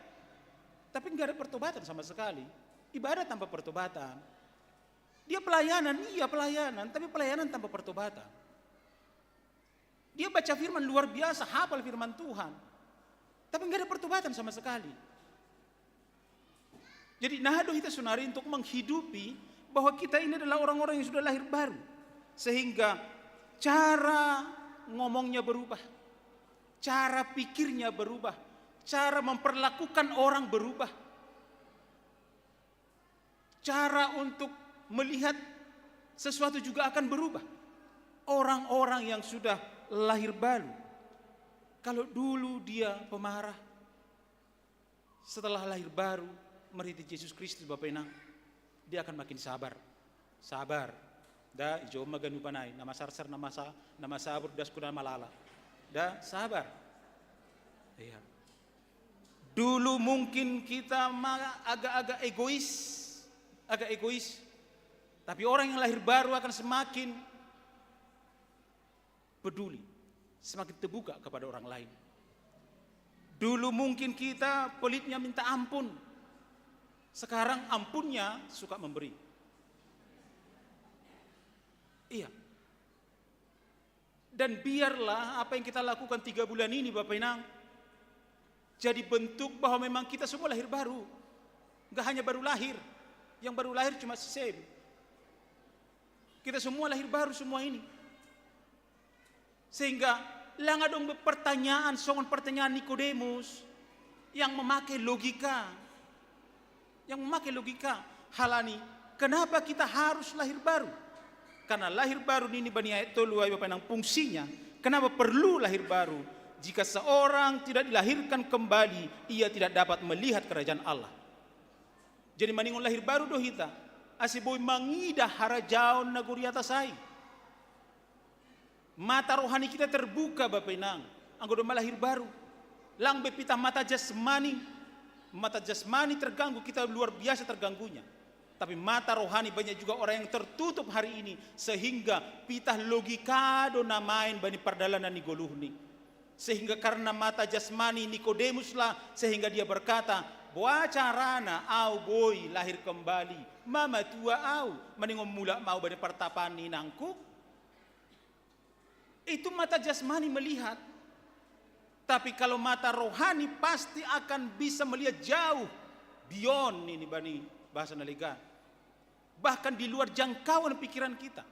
tapi enggak ada pertobatan sama sekali. Ibadah tanpa pertobatan. Dia pelayanan, iya pelayanan, tapi pelayanan tanpa pertobatan. Dia baca firman luar biasa, hafal firman Tuhan. Tapi enggak ada pertobatan sama sekali. Jadi nahado kita sunari untuk menghidupi bahwa kita ini adalah orang-orang yang sudah lahir baru. Sehingga cara ngomongnya berubah. Cara pikirnya berubah. Cara memperlakukan orang berubah. Cara untuk melihat sesuatu juga akan berubah. Orang-orang yang sudah lahir baru. Kalau dulu dia pemarah, setelah lahir baru, meriti Yesus Kristus Bapak Inang, dia akan makin sabar. Sabar. Da ijo maganu panay, nama sarsar nama sabur das kuda malala. Da sabar. Iya. Dulu mungkin kita agak egois. Tapi orang yang lahir baru akan semakin peduli. Semakin terbuka kepada orang lain. Dulu mungkin kita pelitnya minta ampun. Sekarang ampunnya suka memberi. Iya. Dan biarlah apa yang kita lakukan 3 bulan ini Bapak Inang jadi bentuk bahwa memang kita semua lahir baru. Enggak hanya baru lahir. Yang baru lahir cuma sesem. Kita semua lahir baru semua ini. Sehingga langa dong pertanyaan, songon pertanyaan Nikodemus yang memakai logika. Halani, kenapa kita harus lahir baru? Karena lahir baru ini bani ayat tolu Bapak Nang fungsinya. Kenapa perlu lahir baru? Jika seorang tidak dilahirkan kembali, ia tidak dapat melihat kerajaan Allah. Jadi maningon lahir baru dohita, asiboy mangidah harajaon naguri atasai. Mata rohani kita terbuka Bapak Inang. Anggodo lahir baru. Lang bepita mata jasmani. Mata jasmani terganggu, kita luar biasa terganggunya. Tapi mata rohani banyak juga orang yang tertutup hari ini. Sehingga pitah logika do namain bani pardalanan ni goluhni. Sehingga karena mata jasmani Nikodemus lah. Sehingga dia berkata, "Boa carana au boy lahir kembali. Mama tua au. Maningom mula mau bani pertapaan ni nangku." Itu mata jasmani melihat. Tapi kalau mata rohani pasti akan bisa melihat jauh. Beyond ini bani bahasa naliga. Bahkan di luar jangkauan pikiran kita.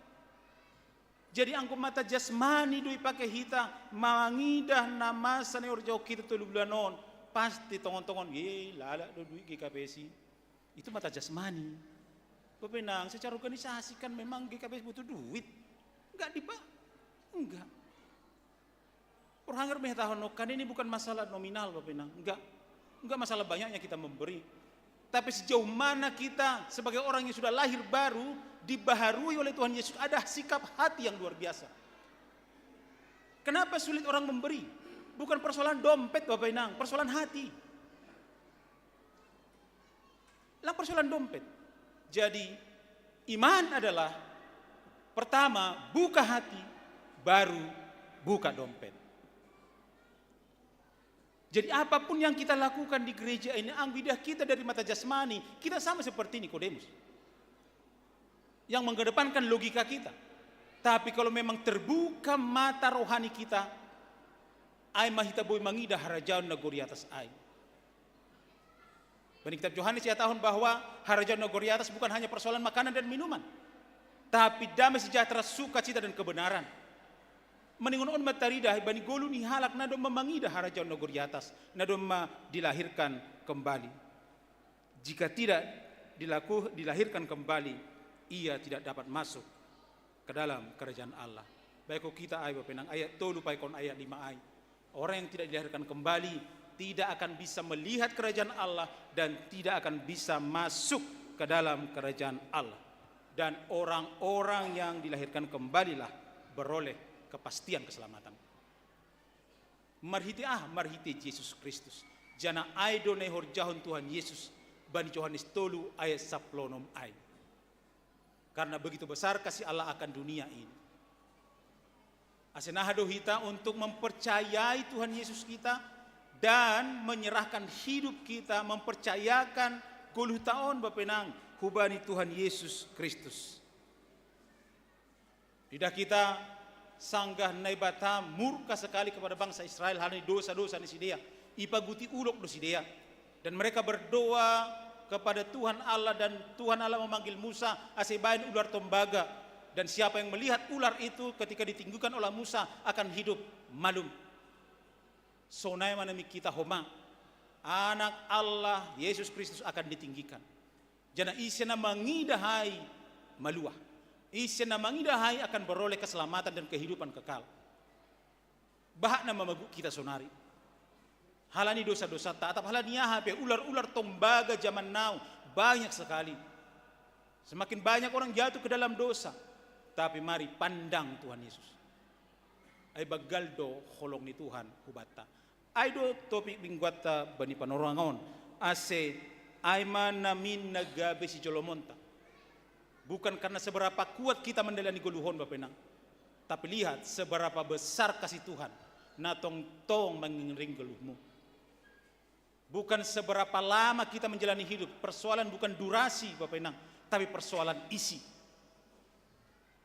Jadi angko mata jasmani doi pakai hita. Mangidah nama saneor jauh kita tulu bulanon. pasti tongon-tongon, lala do duit GKPSI. Itu mata jasmani. Bapenang, secara organisasi kan memang GKPSI butuh duit. Enggak enggak. Orang meh tahun kan ini bukan masalah nominal Bapenang, enggak masalah banyaknya kita memberi. Tapi sejauh mana kita sebagai orang yang sudah lahir baru dibaharui oleh Tuhan Yesus, ada sikap hati yang luar biasa. Kenapa sulit orang memberi? Bukan persoalan dompet Bapak Inang, persoalan hati. Lah persoalan dompet. Jadi iman adalah pertama buka hati, baru buka dompet. Jadi apapun yang kita lakukan di gereja ini, anggidah kita dari mata jasmani, kita sama seperti Nikodemus. Yang mengedepankan logika kita. Tapi kalau memang terbuka mata rohani kita, ai mahita boy mangida harajaun nagori atas ai. Bani kitab Yohanes ya tahun bahwa harajaun nagori atas bukan hanya persoalan makanan dan minuman, tapi damai sejahtera, sukacita dan kebenaran. Meningon mataridah bani golu ni halak nado memangida harajaun nagori atas, nado dilahirkan kembali. Jika tidak dilahirkan kembali, ia tidak dapat masuk ke dalam kerajaan Allah. Baik kita ay bapenang ayat 3 paikon ayat 5 ay. Orang yang tidak dilahirkan kembali tidak akan bisa melihat kerajaan Allah dan tidak akan bisa masuk ke dalam kerajaan Allah. Dan orang-orang yang dilahirkan kembalilah beroleh kepastian keselamatan. Marhiti Yesus Kristus. Jana aido nehor jahon Tuhan Yesus. Bani Yohanes 3 ayat 10 ay. Karena begitu besar kasih Allah akan dunia ini. Asenahado kita untuk mempercayai Tuhan Yesus kita dan menyerahkan hidup kita, mempercayakan guluh taon bapenang hubani Tuhan Yesus Kristus. Lidah kita sanggah naibata murka sekali kepada bangsa Israel hanya dosa-dosa di sidea, ipaguti ulok di sidea, dan mereka berdoa kepada Tuhan Allah dan Tuhan Allah memanggil Musa asebain ular tembaga, dan siapa yang melihat ular itu ketika ditinggikan oleh Musa akan hidup malum. Sonai manami kita homa anak Allah Yesus Kristus akan ditinggikan. Jana isena mangidahai maluah. Isena mangidahai akan beroleh keselamatan dan kehidupan kekal. Bahak nama maguk kita sonari. Halani dosa-dosa tak, atap halani hape ular-ular tombaga zaman now banyak sekali. Semakin banyak orang jatuh ke dalam dosa. Tapi mari pandang Tuhan Yesus. Ay bagaldo holong ni Tuhan hubata. Ay do topik mingguata bani panorangon. Ase ay manamin nagabe si Jolomonta. Bukan karena seberapa kuat kita mendelani goluhon bapenang. Tapi lihat seberapa besar kasih Tuhan. Natong-tong mengiring geluhmu. Bukan seberapa lama kita menjalani hidup. Persoalan bukan durasi bapenang, tapi persoalan isi.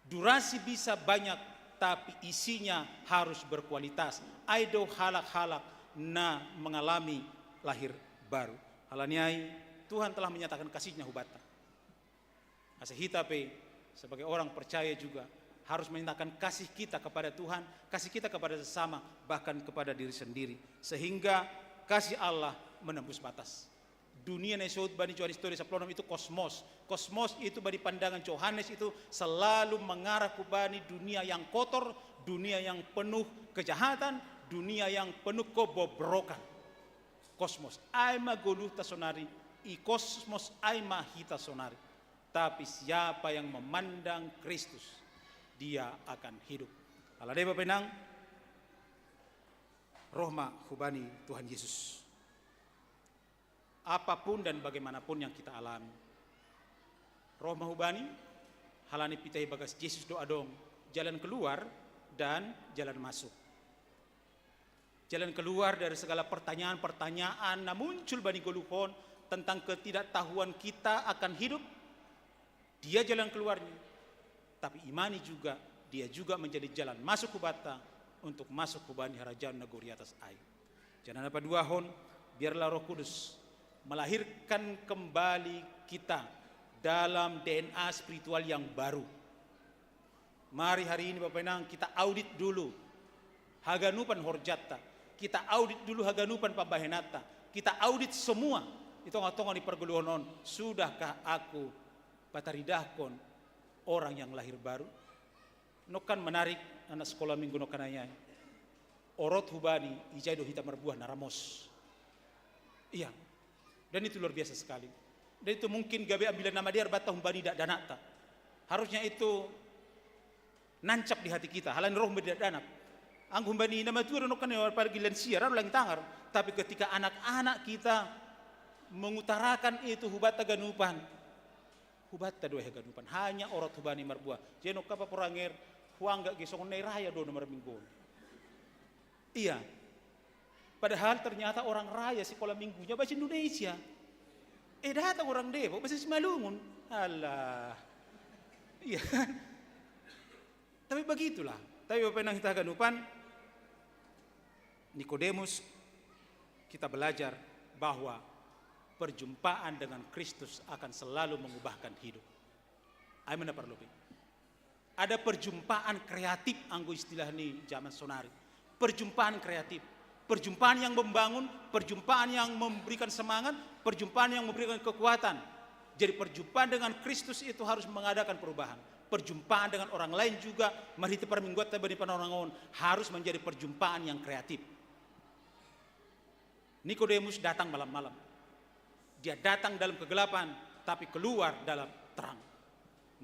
Durasi bisa banyak, tapi isinya harus berkualitas. Aido halak-halak na mengalami lahir baru. Halaniai Tuhan telah menyatakan kasihnya hubata. Asehitape sebagai orang percaya juga harus menyatakan kasih kita kepada Tuhan, kasih kita kepada sesama, bahkan kepada diri sendiri, sehingga kasih Allah menembus batas. Dunia nesot bani Yohanes tulis saplonom itu kosmos. Kosmos itu bani pandangan Yohanes itu selalu mengarah ke bani dunia yang kotor, dunia yang penuh kejahatan, dunia yang penuh kebobrokan. Kosmos aima goluh tasonari, i kosmos aima hita sonari. Tapi siapa yang memandang Kristus, dia akan hidup. Alade bapenang rohma hubani Tuhan Yesus. Apapun dan bagaimanapun yang kita alami, rohma hubani halani pitai bagas Yesus doa dong, jalan keluar dan jalan masuk. Jalan keluar dari segala pertanyaan-pertanyaan na muncul bani goluhon tentang ketidaktahuan kita akan hidup. Dia jalan keluarnya, tapi imani juga, dia juga menjadi jalan masuk kubata untuk masuk ke bani harajan nagori atas air. Jangan apa dua hon, biarlah Roh Kudus melahirkan kembali kita dalam DNA spiritual yang baru. Mari hari ini Bapak Inang kita audit dulu haganupan horjata. kita audit dulu haganupan pambahenata, kita audit semua. Itu ngatongan di perguluan sudahkah aku pataridahkon orang yang lahir baru? Nokan menarik anak sekolah minggu nokananya. Orot hubani ijai do hita marbuah naramos. Iya. Dan itu luar biasa sekali. Dan itu mungkin gabe ambilan nama dia bata humbani dak danata. Harusnya itu nancap di hati kita. Halan roh tidak danak. Ang humbani nama tu nokan pergi lansia lang tangar. Tapi ketika anak-anak kita mengutarakan itu hubata ganupan. Hubata doa ganupan. Hanya orot hubani marbuah. Jeno kapa poranger huangga gesong nei raya do nomor minggu. Iya. Padahal ternyata orang raya sekolah minggunya bahasa Indonesia. Datang orang Depok bahasa Simalungun. Alah. Iya. Tapi begitulah. Tapi Bapak yang kita ganupan, Nikodemus, kita belajar bahwa perjumpaan dengan Kristus akan selalu mengubahkan hidup. Ayo mendapat lebih. Ada perjumpaan kreatif, anggo istilah ini zaman sonari. Perjumpaan kreatif, perjumpaan yang membangun, perjumpaan yang memberikan semangat, perjumpaan yang memberikan kekuatan. Jadi perjumpaan dengan Kristus itu harus mengadakan perubahan. Perjumpaan dengan orang lain juga, mari kita permingguan tabani panorang harus menjadi perjumpaan yang kreatif. Nikodemus datang malam-malam. Dia datang dalam kegelapan, tapi keluar dalam terang.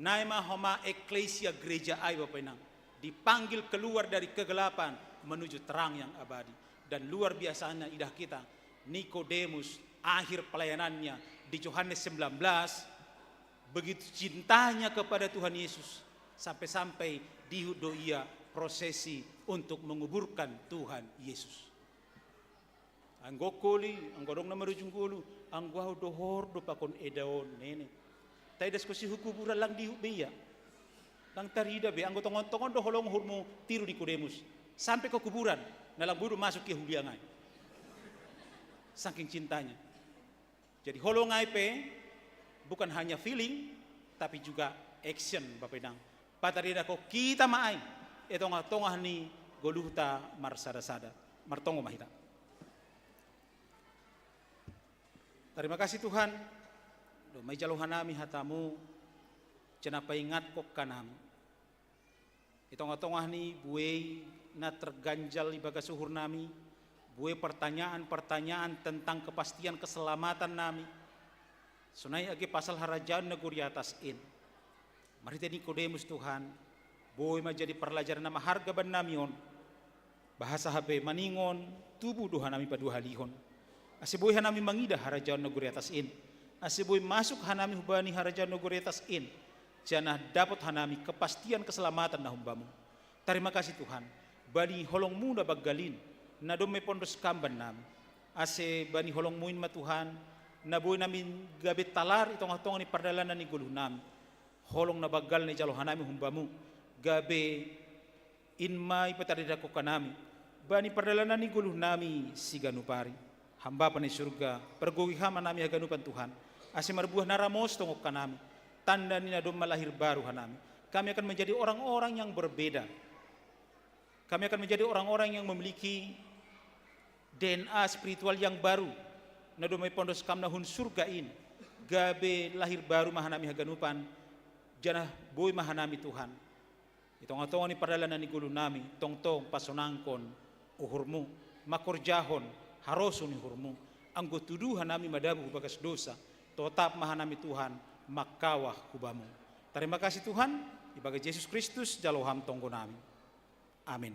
Naima homa eklesia gereja ai Bapak Inang. Dipanggil keluar dari kegelapan menuju terang yang abadi. Dan luar biasanya idah kita, Nikodemus akhir pelayanannya di Yohanes 19 begitu cintanya kepada Tuhan Yesus sampai-sampai dihudo ia prosesi untuk menguburkan Tuhan Yesus. Anggo koli, anggo dong nama rujung kolu, anggo dohor do pakon edaon nene. Tai diskusi hukuburan lang dihubeya. Lang tarida be anggo tongon-tongon do holong hurmu tiru Nikodemus sampai ke kuburan, nalang buru masuk ke huliangai. Saking cintanya. Jadi holongai pe bukan hanya feeling tapi juga action Bapak Idang. Patarida ko kita maay ito nga tongah ni goluhta marsada-sada. Martongo mahita. Terima kasih Tuhan. Do may jaluhan nami hatamu cenapa ingat ko kanam. Ito nga tongah ni buhay na terganjal ibaga suhur nami, buai pertanyaan-pertanyaan tentang kepastian keselamatan nami. Sunai agi pasal harajaan neguri atas in. Mari tadi Nikodemus Tuhan, buai menjadi pelajaran nama harga ban namion. Bahasa habe maningon, tubuh duha nami padu halihon. Asi buai hanami mangida harajaan neguri atas in. Asi buai masuk hanami hubani harajaan neguri atas in. Janah dapat hanami kepastian keselamatan na humbamu. Terima kasih Tuhan. Bani holong muda baggalin na dome pondos kamban nam ase bani holong muin matuhan na buhay namin gabit talar itong hatong ni pardalanan ni guluh nam holong na baggal ni jalo hanami humbamu gabe inmay patarida ko kanami bani pardalanan ni guluh nami si ganupari hamba pa ni surga perguwihaman nami haganupan Tuhan ase marbuah naramos tongok kanami tanda ni na dom malahir baru hanami kami akan menjadi orang-orang yang berbeda. Kami akan menjadi orang-orang yang memiliki DNA spiritual yang baru. Nadomay pondos kam nahun surgain. Gabe lahir baru mahanami haganupan. Janah boy mahanami Tuhan. Itong atong ni padalanan ni gulo nami. Tongtong pasonangkon uhurmu. Makorjahon harosun uhurmu. Ang gutuduhan nami madabu bagas dosa. Totap mahanami Tuhan. Makawah hubamu. Terima kasih Tuhan. Ibaga Yesus Kristus jaloham tonggo nami. Amin.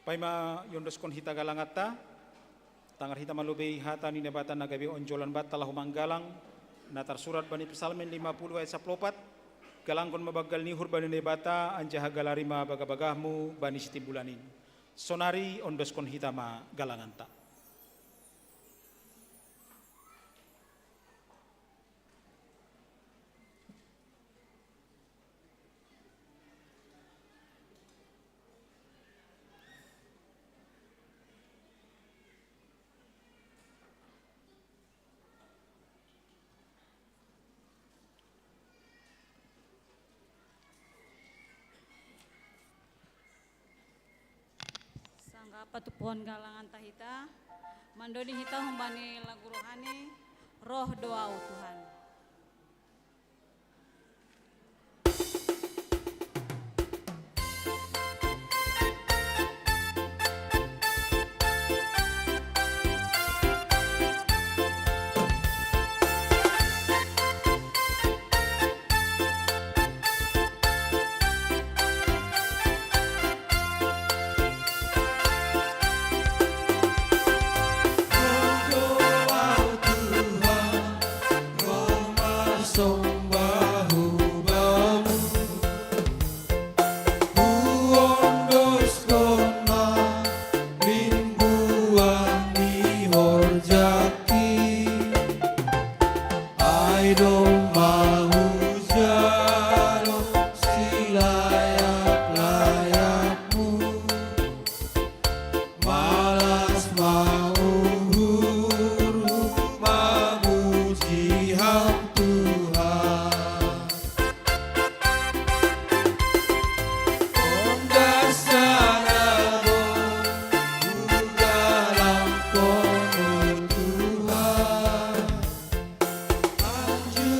Paima yondoskon hita galangata, tangar hita malubei hata ni nebatan nagabi onjolan bat talah manggalang, natar surat bani Psalmen 50 ayat 14. Galangkon mabagal ni hurbani nebata anjaha galarima bagabagahmu bani sitimbulanin. Sonari ondoskon hitama galanganta. Patu pohon galangan tahita, mandoni hita humbani lagu rohani, roh doa Tuhan. Anjur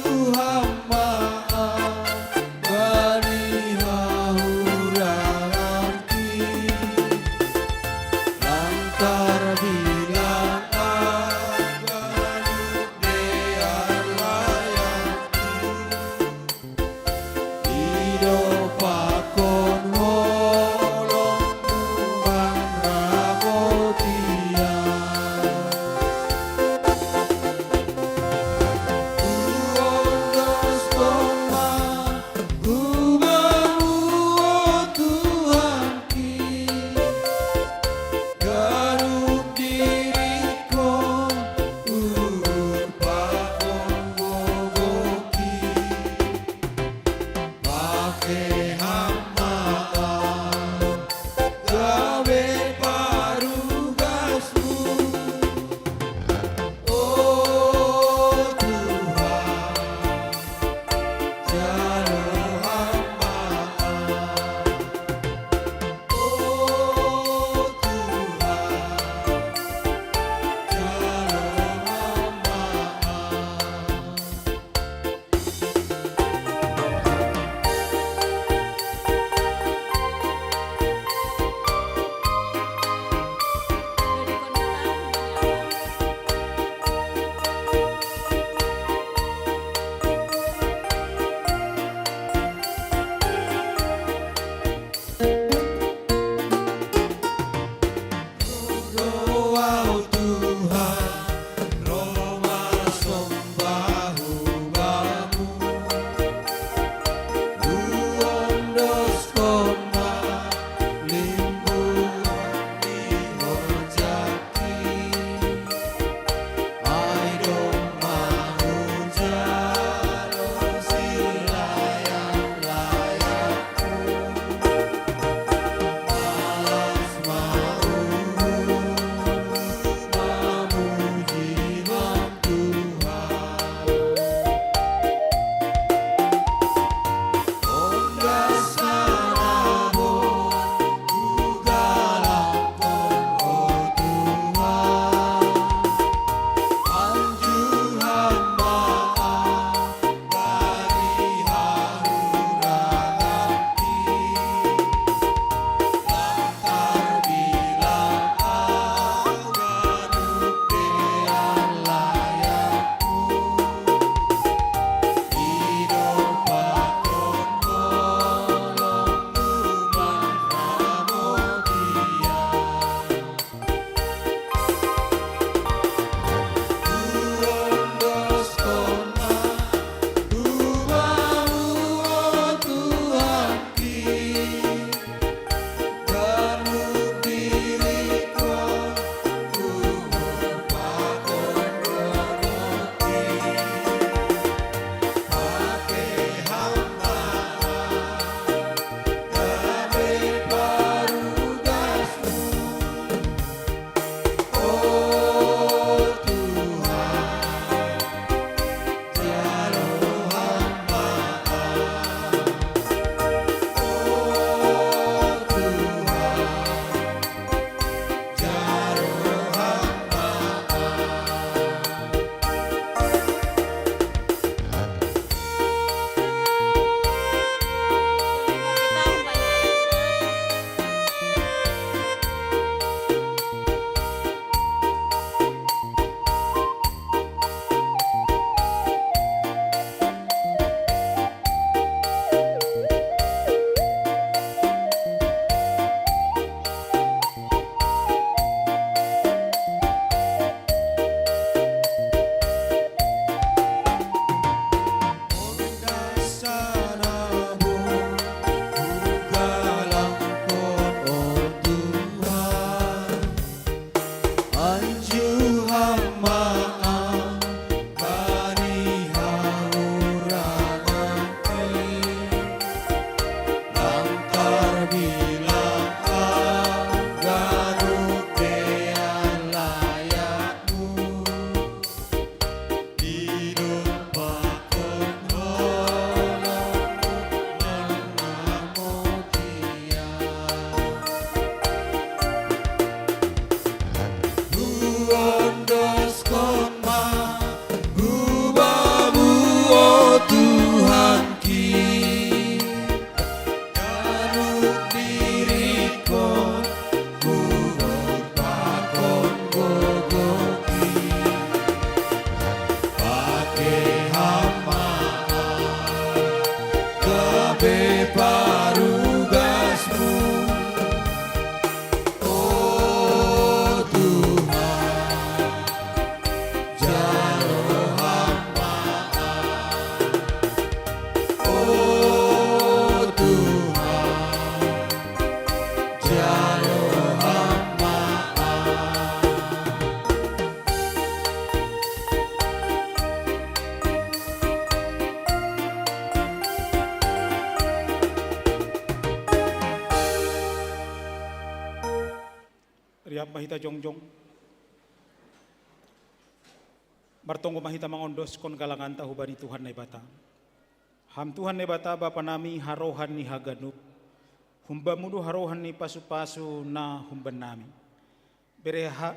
mahita jongjong. Martonggo mahita mangondos kon galangan tahu bani Tuhan na bata. Ham Tuhan na bata bapa nami harohan ni haganup. Humba mudu harohan ni pasu-pasu na humban nami.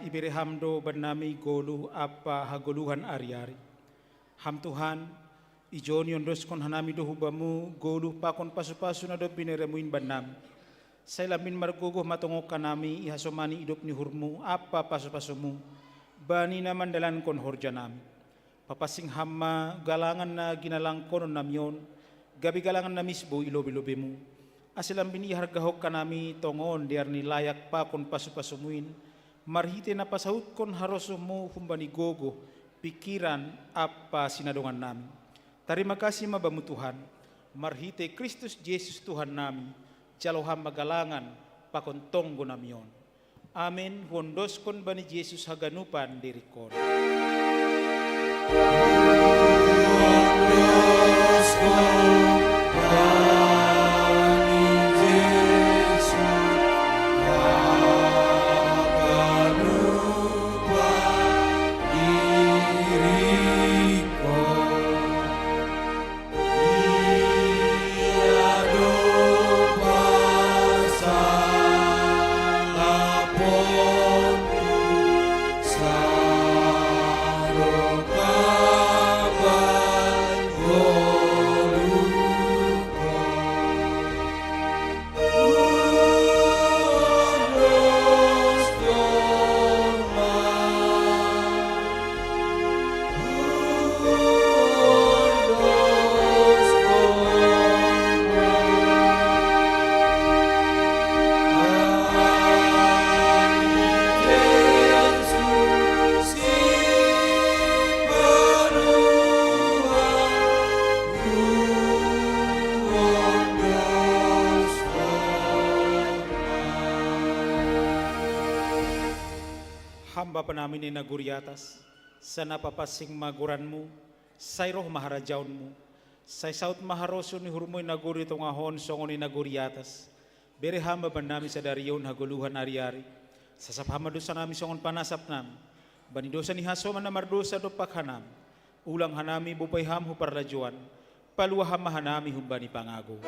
Iberehamdo ban nami golu apa hagoluhan ari-ari. Ham Tuhan ijoni ondos kon hanami do hubamu golu pakon pasu-pasu na do bineremuin ban nami. Saya lamin marguguh matungok kanami ihasomani hidup ni hurmu apa pasu-pasumu bani naman dalan kon horja nami. Papasing hama galangan na ginalang konon namyon gabi galangan na misbo ilobi-lobemu. Asilam bini hargahok kanami tongon diar ni layak pa kon pasu-pasumuin marhite na pasahut kon harosumu humbani gogo pikiran apa sinadongan nami. Terima kasih mabamu Tuhan marhite Kristus Yesus Tuhan nami jaloham magalangan pakon tonggo namion. Amin. Hondos kon bani Yesus haganupan dirikon. Hamba namin ni naguriatas, sa napapasing maguranmu, say roh maharajaunmu, say saut maharoso ni hurmoy naguri itong ahon songo ni naguriatas, bere hamba namin sa dariyon haguluhan ari-ari, sasap hama dosa namin songon panasap namin, bani dosa ni hasoman na mardosa do pakhanam, ulang hanami bupay ham huparlajuan, paluwa hama hanami humbani pangago.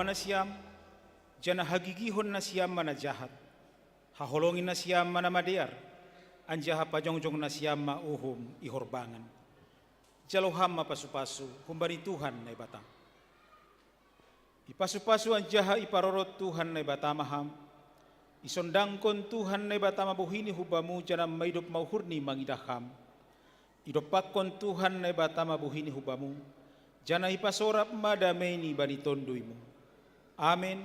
Na siyam, jana hagigihon na siyam mana jahat, haholongin na siyam mana madear, anjaha pajongjong na siyam mauhum ihorbangan. Jaloham mapasupasu, kumbari Tuhan na ibatang. Ipasupasu anjaha iparorot Tuhan na ibatamaham, isondangkon Tuhan na ibatamabuhini hubamu jana maidup mauhurni mangidaham. Idopakon Tuhan na ibatamabuhini hubamu, jana ipasorap madameni bani tonduimu. Amin.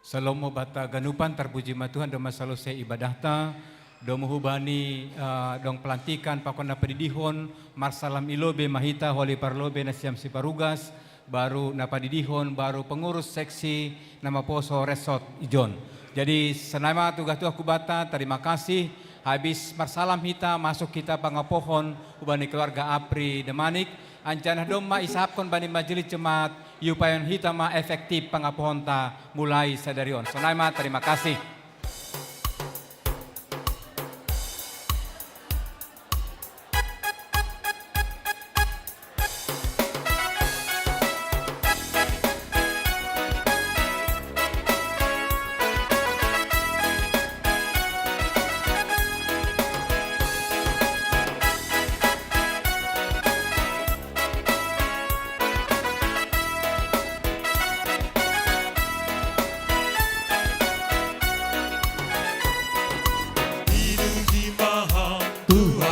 Salomo bata ganupan terpuji ma Tuhan doma selesai ibadah ta domo hubani dong pelantikan pakona pedidihon marsalam ilobe mahita holi parlobe nasiam siparugas baru napadidihon baru pengurus seksi nama poso resort ijon. Jadi senama tugas aku bata terima kasih habis marsalam hita masuk kita pangapohon hubani keluarga Apri Demanik ancanah doma ishapkon bani majelis jemaat yupayon hitama efektif pangapohonta mulai sadarion. Sonai terima kasih. Tuhan